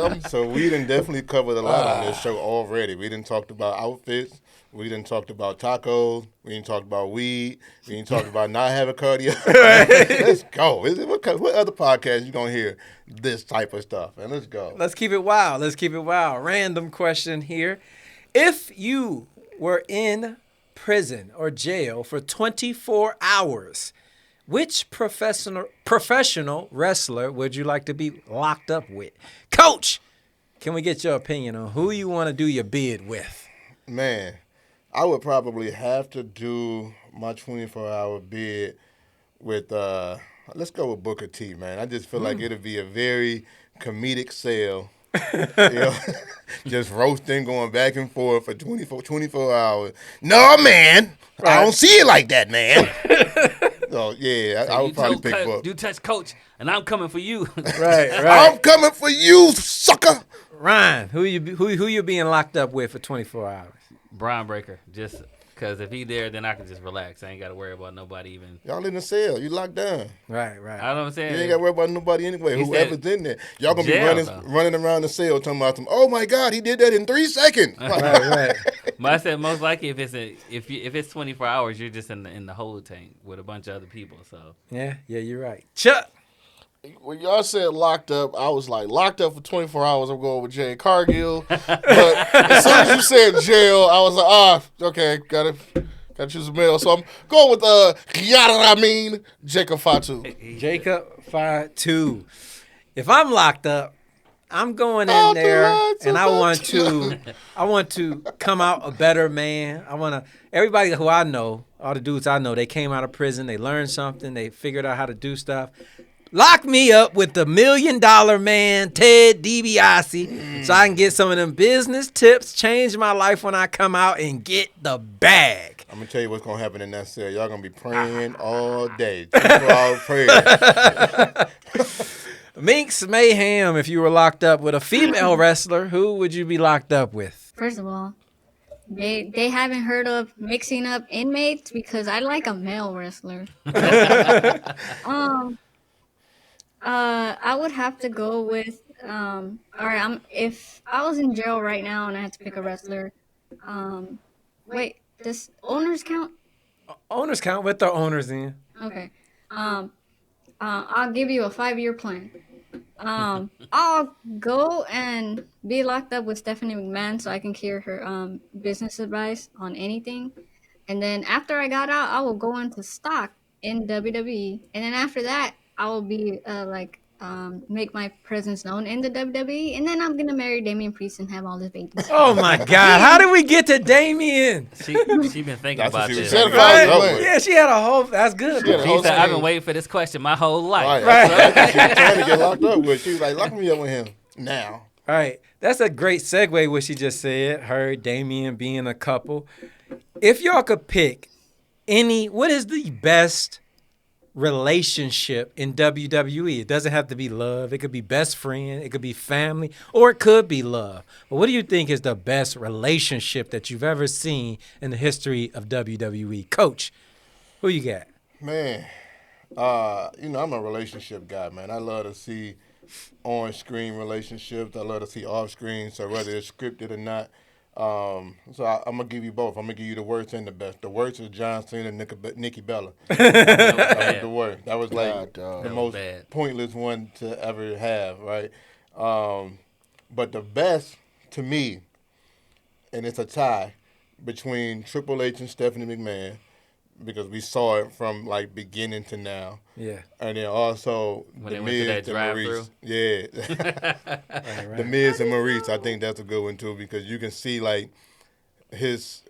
Speaker 5: man.
Speaker 4: So we done definitely covered a lot on this show already. We done talked about outfits. We done talked about tacos. We done talked about weed. We done talked about not having cardio. Let's go. What other podcast you gonna hear this type of stuff? And let's go.
Speaker 2: Let's keep it wild. Random question here. If you were in prison or jail for 24 hours, which professional wrestler would you like to be locked up with? Coach, can we get your opinion on who you want to do your bid with?
Speaker 4: Man, I would probably have to do my 24-hour bid with, let's go with Booker T, man. I just feel like it'll be a very comedic sale. You know, just roasting, going back and forth for 24 hours. No, man. Right. I don't see it like that, man. So, yeah, I would probably pick Book.
Speaker 3: You touch Coach, and I'm coming for you.
Speaker 2: Right.
Speaker 4: I'm coming for you, sucker.
Speaker 2: Ryan, who you being locked up with for 24 hours?
Speaker 3: Brian Breaker, just because if he there, then I can just relax. I ain't got to worry about nobody even.
Speaker 4: Y'all in the cell. You locked down.
Speaker 2: Right.
Speaker 3: I know what I'm saying.
Speaker 4: You ain't got to worry about nobody anyway.
Speaker 3: He
Speaker 4: Whoever's in there. Y'all going to be
Speaker 3: jail,
Speaker 4: running around the cell talking about them. Oh, my God, he did that in 3 seconds.
Speaker 2: Right.
Speaker 3: But I said most likely if it's 24 hours, you're just in the hold tank with a bunch of other people. So
Speaker 2: Yeah, you're right. Chuck.
Speaker 5: When y'all said locked up, I was like, locked up for 24 hours, I'm going with Jay Cargill. But as soon as you said jail, I was like, okay, gotta choose a male. So I'm going with Jacob Fatu.
Speaker 2: Jacob Fatu. If I'm locked up, I'm going in there and I want to come out a better man. Everybody who I know, all the dudes I know, they came out of prison, they learned something, they figured out how to do stuff. Lock me up with the $1 million man, Ted DiBiase, so I can get some of them business tips, change my life when I come out, and get the bag.
Speaker 4: I'm going to tell you what's going to happen in that cell. Y'all going to be praying all day. 24-hour prayers.
Speaker 2: Miinx Mayhem, if you were locked up with a female wrestler, who would you be locked up with?
Speaker 1: First of all, they haven't heard of mixing up inmates because I like a male wrestler. I would have to go with all right. If I was in jail right now and I had to pick a wrestler, wait, does owners count?
Speaker 2: Owners count with the owners in.
Speaker 1: Okay. I'll give you a 5-year plan. I'll go and be locked up with Stephanie McMahon so I can hear her business advice on anything. And then after I got out, I will go into stock in WWE. And then after that, I will be like make my presence known in the WWE, and then I'm gonna marry Damian Priest and have all his babies.
Speaker 2: Oh my God! How did we get to Damien?
Speaker 3: She been thinking
Speaker 4: That's
Speaker 3: about
Speaker 4: what she
Speaker 3: this.
Speaker 4: was
Speaker 5: Said
Speaker 4: trying
Speaker 5: it
Speaker 4: to
Speaker 5: right.
Speaker 4: get over
Speaker 5: Right.
Speaker 4: with.
Speaker 2: Yeah, she had a whole. That's good.
Speaker 5: She had a
Speaker 2: bro.
Speaker 5: whole
Speaker 3: She said, I've been
Speaker 5: scheme.
Speaker 3: waiting for this question my whole life.
Speaker 4: Right.
Speaker 2: Right.
Speaker 4: That's what she was trying to get locked up with. She was like, lock me up with him now.
Speaker 2: All right, that's a great segue. What she just said. Her, Damien being a couple. If y'all could pick what is the best relationship in WWE? It doesn't have to be love. It could be best friend. It could be family, or it could be love. But what do you think is the best relationship that you've ever seen in the history of WWE? Coach, who you got?
Speaker 4: Man, I'm a relationship guy, man. I love to see on-screen relationships. I love to see off-screen, so whether it's scripted or not. I'm going to give you both. I'm going to give you the worst and the best. The worst is John Cena and Nikki Bella. That was the worst. That was like
Speaker 5: God,
Speaker 4: the
Speaker 3: was
Speaker 4: most
Speaker 3: bad.
Speaker 4: pointless one to ever have, right? But the best to me, and it's a tie between Triple H and Stephanie McMahon, because we saw it from like beginning to now.
Speaker 2: Yeah.
Speaker 4: And then also
Speaker 3: When
Speaker 4: the
Speaker 3: they went to that
Speaker 4: Miz and
Speaker 3: drive-thru?
Speaker 4: Maurice. Yeah. The Miz and Maurice, I think that's a good one too, because you can see like his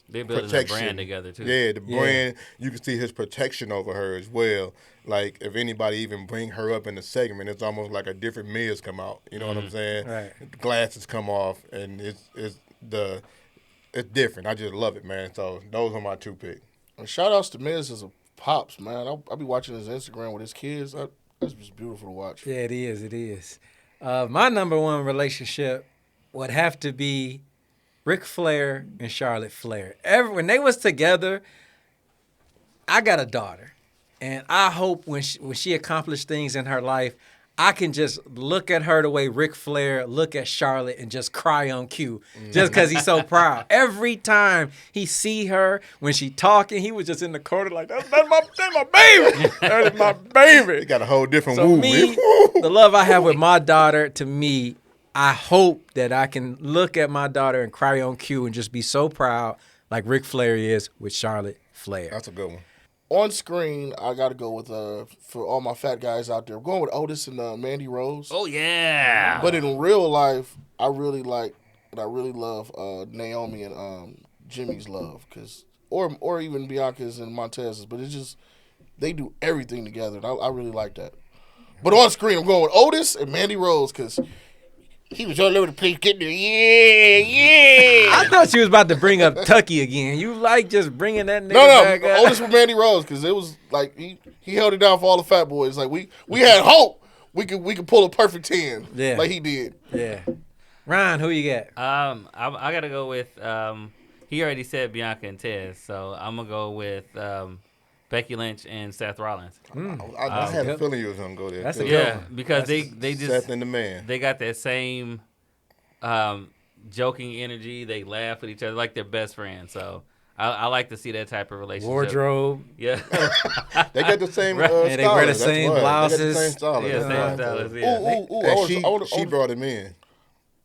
Speaker 3: They building a
Speaker 4: protection.
Speaker 3: brand together, too.
Speaker 4: Yeah, the brand, you can see his protection over her as well. Like if anybody even bring her up in the segment, it's almost like a different Miz come out. You know what I'm saying?
Speaker 2: Right.
Speaker 4: The glasses come off and it's different. I just love it, man. So those are my two picks.
Speaker 5: And shout outs to Miz as a pops, man. I'll be watching his Instagram with his kids. That's just beautiful to watch.
Speaker 2: Yeah, it is. It is. My number one relationship would have to be Ric Flair and Charlotte Flair. When they was together, I got a daughter, and I hope when she accomplished things in her life, I can just look at her the way Ric Flair look at Charlotte and just cry on cue, just because he's so proud. Every time he see her, when she talking, he was just in the corner like, that's my baby. That is my baby.
Speaker 4: They got a whole different
Speaker 2: So
Speaker 4: woo.
Speaker 2: me, the love I have with my daughter, to me, I hope that I can look at my daughter and cry on cue and just be so proud like Ric Flair is with Charlotte Flair.
Speaker 4: That's a good one.
Speaker 5: On screen, I got to go with, for all my fat guys out there, I'm going with Otis and Mandy Rose.
Speaker 3: Oh, yeah.
Speaker 5: But in real life, I really love Naomi and Jimmy's love, or even Bianca's and Montez's. But it's just, they do everything together. And I really like that. But on screen, I'm going with Otis and Mandy Rose because he was all over the place getting there. Yeah.
Speaker 2: I thought she was about to bring up Tucky again. You like just bringing that nigga
Speaker 5: No,
Speaker 2: back up?
Speaker 5: Otis with Mandy Rose because it was like he held it down for all the fat boys. Like we had hope we could pull a perfect 10.
Speaker 2: Yeah.
Speaker 5: Like he did.
Speaker 2: Yeah. Ryan, who you got?
Speaker 3: I got to go with, he already said Bianca and Tez, so I'm going to go with Becky Lynch and Seth Rollins.
Speaker 4: I had a feeling you was gonna go there.
Speaker 2: That's a
Speaker 4: too.
Speaker 2: good
Speaker 3: Yeah,
Speaker 2: one.
Speaker 3: because they just
Speaker 4: Seth and the man.
Speaker 3: they got that same joking energy. They laugh at each other like they're best friends. So I like to see that type of relationship.
Speaker 2: Wardrobe.
Speaker 3: Yeah.
Speaker 4: They got the same
Speaker 3: Right.
Speaker 2: Yeah, they wear the
Speaker 4: stylist, that's
Speaker 2: same
Speaker 4: why. They got the
Speaker 2: blouses.
Speaker 4: same stylist.
Speaker 3: Yeah,
Speaker 4: that's
Speaker 3: same
Speaker 4: why.
Speaker 3: stylist, yeah.
Speaker 4: And she brought him in.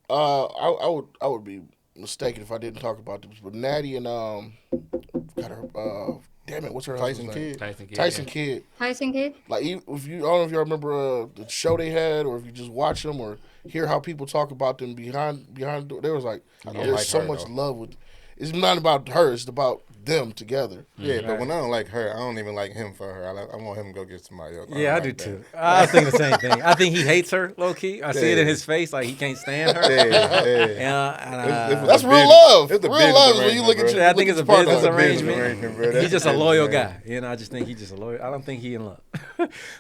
Speaker 5: I would be mistaken if I didn't talk about this, but Natty and got her damn it, what's her
Speaker 4: Tyson
Speaker 5: husband's name?
Speaker 4: Kidd.
Speaker 5: Tyson Kidd.
Speaker 1: Tyson Kidd.
Speaker 5: Like if you, I don't know if y'all remember the show they had, or if you just watch them or hear how people talk about them behind. There was like there's
Speaker 4: like
Speaker 5: so
Speaker 4: her,
Speaker 5: much
Speaker 4: though.
Speaker 5: love with. It's not about her. It's about them together.
Speaker 4: Yeah, but when I don't like her, I don't even like him for her. I want him to go get somebody else.
Speaker 2: Yeah, I
Speaker 4: don't
Speaker 2: do
Speaker 4: like that.
Speaker 2: too. I was thinking the same thing. I think he hates her, low key. I see it in his face, like he can't stand her.
Speaker 4: Yeah.
Speaker 5: That's
Speaker 4: a
Speaker 5: real
Speaker 4: bus-
Speaker 5: love.
Speaker 4: it's a
Speaker 5: Real
Speaker 4: business
Speaker 5: love is when you look at
Speaker 4: arrangement,
Speaker 5: your.
Speaker 2: Yeah, I think it's a
Speaker 5: look at your
Speaker 2: business
Speaker 5: partner.
Speaker 2: arrangement.
Speaker 4: bro.
Speaker 2: He's just a loyal guy. I just think he's just a loyal. I don't think he in love.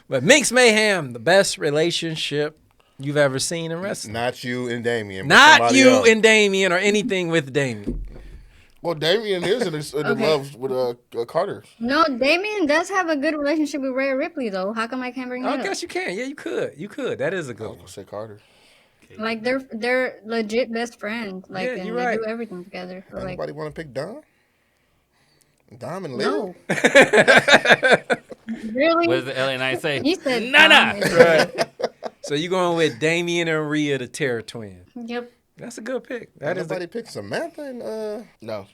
Speaker 2: But Miinx Mayhem, the best relationship you've ever seen in wrestling.
Speaker 4: Not you and Damien. but
Speaker 2: Not
Speaker 4: somebody
Speaker 2: you
Speaker 4: else.
Speaker 2: and Damien or anything with Damien.
Speaker 5: Well, Damien is in
Speaker 1: Okay.
Speaker 5: love with Carter.
Speaker 1: No, Damien does have a good relationship with Rhea Ripley, though. How come I can't bring it
Speaker 2: I
Speaker 1: up?
Speaker 2: guess you can. Yeah, you could. You could. That is a
Speaker 5: I
Speaker 2: good
Speaker 5: was
Speaker 2: one.
Speaker 5: gonna say Carter.
Speaker 1: Like they're legit best friends. Like,
Speaker 2: Yeah,
Speaker 1: and
Speaker 2: you're
Speaker 1: they
Speaker 2: right.
Speaker 1: do everything together. So, like,
Speaker 4: Anybody want to pick Dom? Dom and Liv?
Speaker 1: no. Really?
Speaker 3: What does the LA Knight say?
Speaker 1: He said
Speaker 3: Nah.
Speaker 1: Dom is-
Speaker 2: So you going with Damien and Rhea, the Terror Twins.
Speaker 1: Yep.
Speaker 2: That's a good pick. That is
Speaker 4: Nobody picked Samantha and
Speaker 5: No.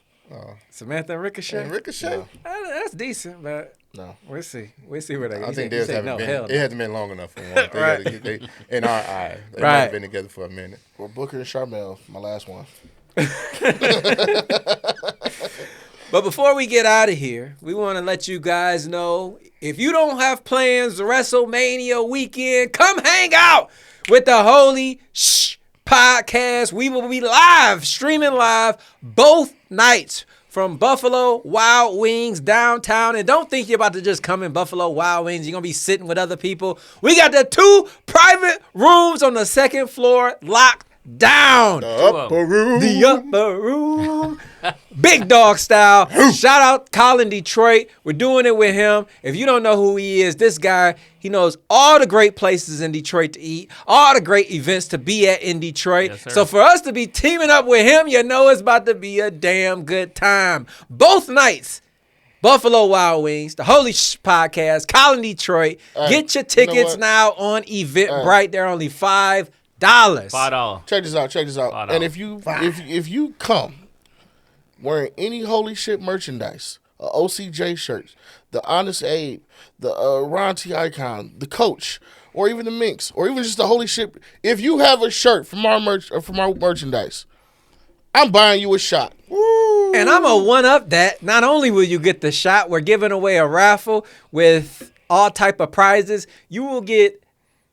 Speaker 2: Samantha and Ricochet.
Speaker 4: Ricochet.
Speaker 5: No.
Speaker 2: That's decent, but
Speaker 5: No.
Speaker 2: We'll see. We'll see where they go.
Speaker 4: I think
Speaker 2: they
Speaker 4: theirs haven't been.
Speaker 2: hell
Speaker 4: It hasn't been long enough for one.
Speaker 2: Right.
Speaker 4: In our eye, they might
Speaker 2: Right.
Speaker 4: have been together for a minute.
Speaker 5: Well, Booker and Charmel, my last one.
Speaker 2: But before we get out of here, we want to let you guys know, if you don't have plans WrestleMania weekend, come hang out with the Holy Shh podcast. We will be streaming live both nights from Buffalo Wild Wings downtown. And don't think you're about to just come in Buffalo Wild Wings. You're going to be sitting with other people. We got the 2 private rooms on the 2nd floor locked down.
Speaker 4: Upper room.
Speaker 2: The upper room. Big dog style. Shout out Colin Detroit. We're doing it with him. If you don't know who he is, this guy, he knows all the great places in Detroit to eat, all the great events to be at in Detroit.
Speaker 3: Yes, sir.
Speaker 2: So for us to be teaming up with him, you know it's about to be a damn good time. Both nights. Buffalo Wild Wings, the Holy Shh podcast, Colin Detroit.
Speaker 5: Hey,
Speaker 2: Get your
Speaker 5: you know
Speaker 2: tickets
Speaker 5: what?
Speaker 2: now on Eventbrite. They're only $5.
Speaker 3: $5.
Speaker 5: Check this out.
Speaker 3: $5.
Speaker 5: And if you come wearing any holy shit merchandise, OCJ shirts, the Honest Abe, the Ron T Icon, the Coach, or even the Miinx, or even just the holy shit, if you have a shirt from our merchandise, I'm buying you a shot.
Speaker 2: And I'm going to one-up that. Not only will you get the shot, we're giving away a raffle with all type of prizes. You will get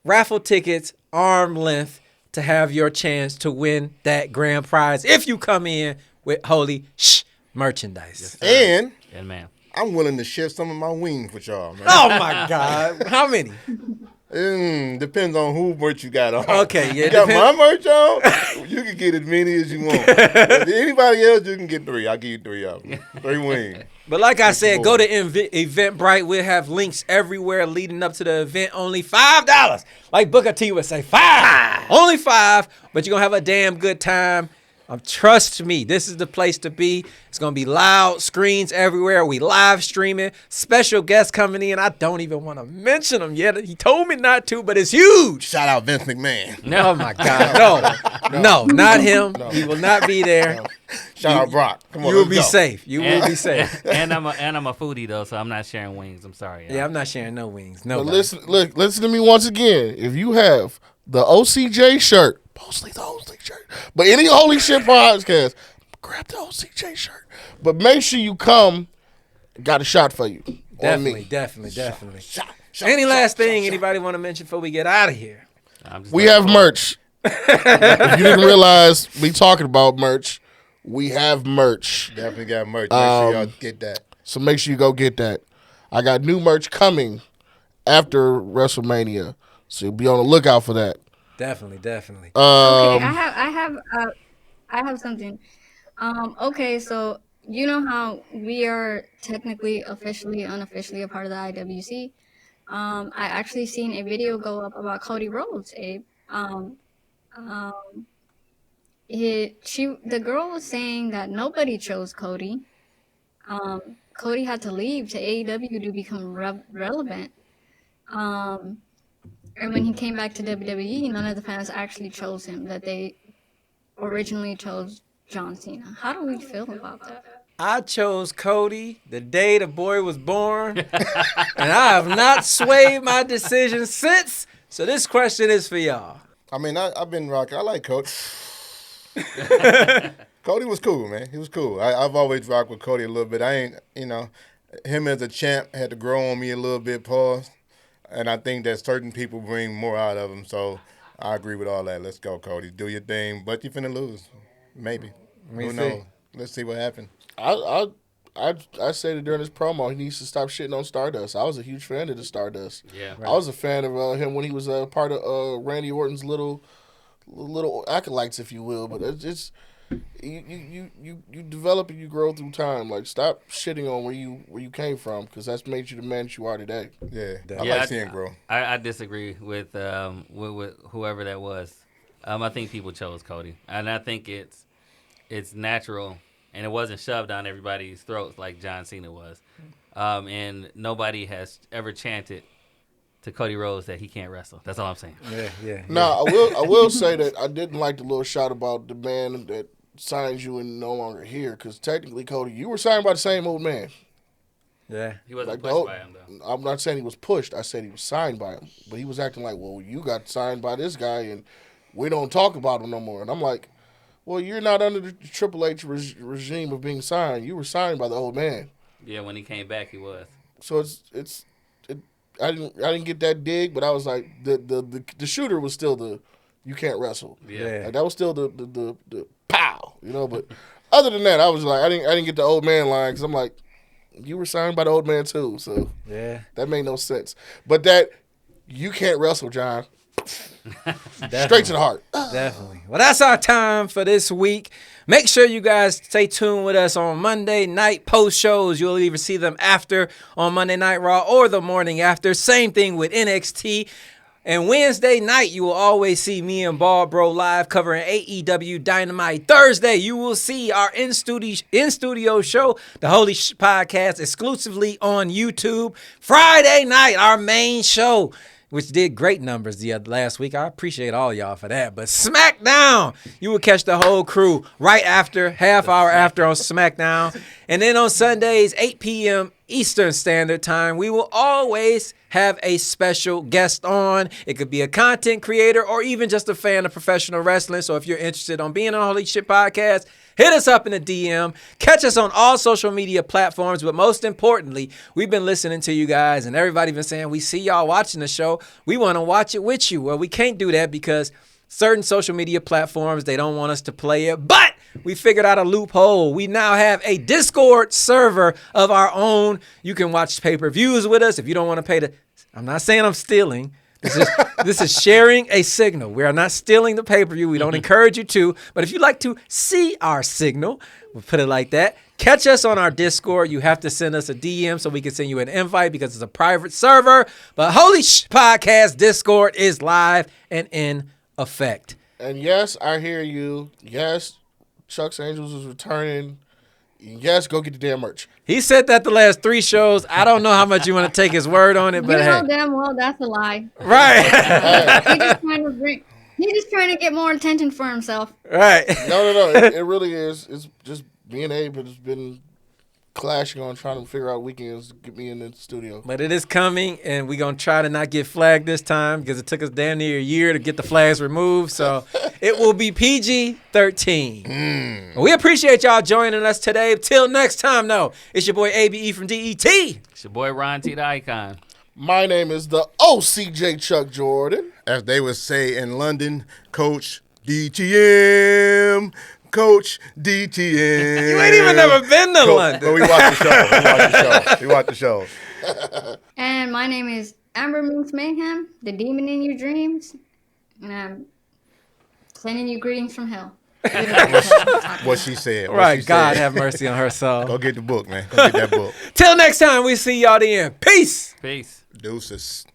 Speaker 2: raffle tickets arm length to have your chance to win that grand prize if you come in with Holy Shh merchandise.
Speaker 4: And
Speaker 3: And man.
Speaker 4: I'm willing to share some of my wings with y'all, man.
Speaker 2: Oh, my God. How many?
Speaker 4: Depends on who merch you got on.
Speaker 2: Okay, yeah.
Speaker 4: You got my merch on, you can get as many as you want. If anybody else, you can get 3. I'll give you 3 of them. 3 wings.
Speaker 2: But like I said, go to Eventbrite. We'll have links everywhere leading up to the event. Only $5. Like Booker T would say, 5. Only 5. But you're going to have a damn good time. Trust me, this is the place to be. It's going to be loud, screens everywhere. We live streaming. Special guests coming in. I don't even want to mention them yet. He told me not to, but it's huge.
Speaker 4: Shout out Vince McMahon.
Speaker 2: Oh, my God. No, not him. He will not be there.
Speaker 4: Shout out Brock. Come on,
Speaker 2: You will
Speaker 4: let's
Speaker 2: be
Speaker 4: go.
Speaker 2: safe. You will be safe.
Speaker 3: And I'm a foodie though, so I'm not sharing wings. I'm sorry.
Speaker 2: Yeah, I'm not sharing no wings.
Speaker 5: But
Speaker 2: No.
Speaker 5: listen to me once again. If you have the OCJ shirt, mostly the OCJ shirt, but any holy shit podcast, grab the OCJ shirt. But make sure you come. Got a shot for you. On me.
Speaker 2: Definitely.
Speaker 4: Shot,
Speaker 2: Any
Speaker 4: shot,
Speaker 2: last
Speaker 4: shot,
Speaker 2: thing
Speaker 4: shot.
Speaker 2: anybody want to mention before we get out of here?
Speaker 5: We have merch. If you didn't realize me talking about merch, we have merch.
Speaker 4: Definitely got merch. Make sure y'all get that.
Speaker 5: So make sure you go get that. I got new merch coming after WrestleMania, so be on the lookout for that.
Speaker 2: Definitely.
Speaker 1: Okay, I have something. Okay, so you know how we are technically, officially, unofficially a part of the IWC. I actually seen a video go up about Cody Rhodes, Abe. The girl was saying that nobody chose Cody. Cody had to leave to AEW to become relevant. And when he came back to WWE, none of the fans actually chose him. That they originally chose John Cena. How do we feel about that?
Speaker 2: I chose Cody the day the boy was born, and I have not swayed my decision since. So this question is for y'all.
Speaker 4: I mean, I've been rocking. I like Cody. Cody was cool, man. He was cool. I've always rocked with Cody a little bit. I ain't, him as a champ had to grow on me a little bit, pause. And I think that certain people bring more out of him. So I agree with all that. Let's go, Cody. Do your thing. But you finna lose. Maybe. Who knows? Let's see what happens.
Speaker 5: I said it during his promo. He needs to stop shitting on Stardust. I was a huge fan of the Stardust.
Speaker 3: Yeah.
Speaker 5: I was a fan of him when he was part of Randy Orton's little acolytes, if you will. But it's just you develop and you grow through time. Like, stop shitting on where you came from, because that's made you the man that you are today.
Speaker 4: Yeah. I like seeing grow.
Speaker 3: I disagree with whoever that was. I think people chose Cody, and I think it's natural, and it wasn't shoved down everybody's throats like John Cena was. And nobody has ever chanted to Cody Rhodes that he can't wrestle. That's all I'm saying.
Speaker 2: Yeah.
Speaker 5: Now, I will say that I didn't like the little shot about the man that signs you and no longer here, because technically, Cody, you were signed by the same old man.
Speaker 2: Yeah.
Speaker 3: He wasn't
Speaker 5: Like,
Speaker 3: pushed by him though.
Speaker 5: I'm not saying he was pushed. I said he was signed by him. But he was acting like, well, you got signed by this guy and we don't talk about him no more. And I'm like, well, you're not under the Triple H regime of being signed. You were signed by the old man.
Speaker 3: Yeah, when he came back, he was.
Speaker 5: So I didn't get that dig, but I was like, the shooter was still the you can't wrestle.
Speaker 3: Yeah.
Speaker 5: Like, that was still the pow, you know. But other than that, I was like, I didn't get the old man line because I'm like, you were signed by the old man too, so
Speaker 2: Yeah.
Speaker 5: that made no sense. But that you can't wrestle, John. Straight to the heart.
Speaker 2: Definitely. Well, that's our time for this week. Make sure you guys stay tuned with us on Monday night post shows. You'll either see them after on Monday Night Raw or the morning after. Same thing with NXT. And Wednesday night, you will always see me and Ball Bro live covering AEW Dynamite. Thursday, you will see our in-studio show, the Holy Shhh Podcast, exclusively on YouTube. Friday night, our main show, which did great numbers the last week. I appreciate all y'all for that. But SmackDown, you will catch the whole crew right after, half hour after on SmackDown. And then on Sundays, 8 p.m. Eastern Standard Time, we will always have a special guest on. It could be a content creator or even just a fan of professional wrestling. So if you're interested on being on Holy Shit Podcast, hit us up in the DM. Catch us on all social media platforms. But most importantly, we've been listening to you guys and everybody been saying, we see y'all watching the show. We want to watch it with you. Well, we can't do that because certain social media platforms, they don't want us to play it. But we figured out a loophole. We now have a Discord server of our own. You can watch pay-per-views with us if you don't want to pay the... I'm not saying I'm stealing. This is sharing a signal. We are not stealing the pay-per-view. We don't encourage you to. But if you'd like to see our signal, we'll put it like that. Catch us on our Discord. You have to send us a DM so we can send you an invite because it's a private server. But Holy Shh Podcast Discord is live and in effect.
Speaker 5: And yes, I hear you. Yes, Chuck's Angels is returning. Yes, go get the damn merch.
Speaker 2: He said that the last 3 shows. I don't know how much you want to take his word on it, but
Speaker 1: You know
Speaker 2: hey.
Speaker 1: damn well that's a lie.
Speaker 2: Right.
Speaker 1: He's just trying to get more attention for himself.
Speaker 2: Right.
Speaker 5: No. It really is. It's just me and Abe has been clashing on trying to figure out weekends to get me in the studio.
Speaker 2: But it is coming, and we're going to try to not get flagged this time because it took us damn near a year to get the flags removed. So it will be PG-13. We appreciate y'all joining us today. Till next time, though, it's your boy ABE from DET.
Speaker 3: It's your boy Ron T. the Icon.
Speaker 5: My name is the OCJ Chuck Jordan.
Speaker 4: As they would say in London, Coach DTM. Coach DTM.
Speaker 2: You ain't even never been to London.
Speaker 4: But we watched the show. We watched the show.
Speaker 1: And my name is Amber Miinx Mayhem, the demon in your dreams. And I'm sending you greetings from hell.
Speaker 4: What she said.
Speaker 2: Right, God have mercy on her soul.
Speaker 4: Go get the book, man. Go get that book.
Speaker 2: Till next time, we see y'all then. Peace.
Speaker 3: Peace.
Speaker 4: Deuces.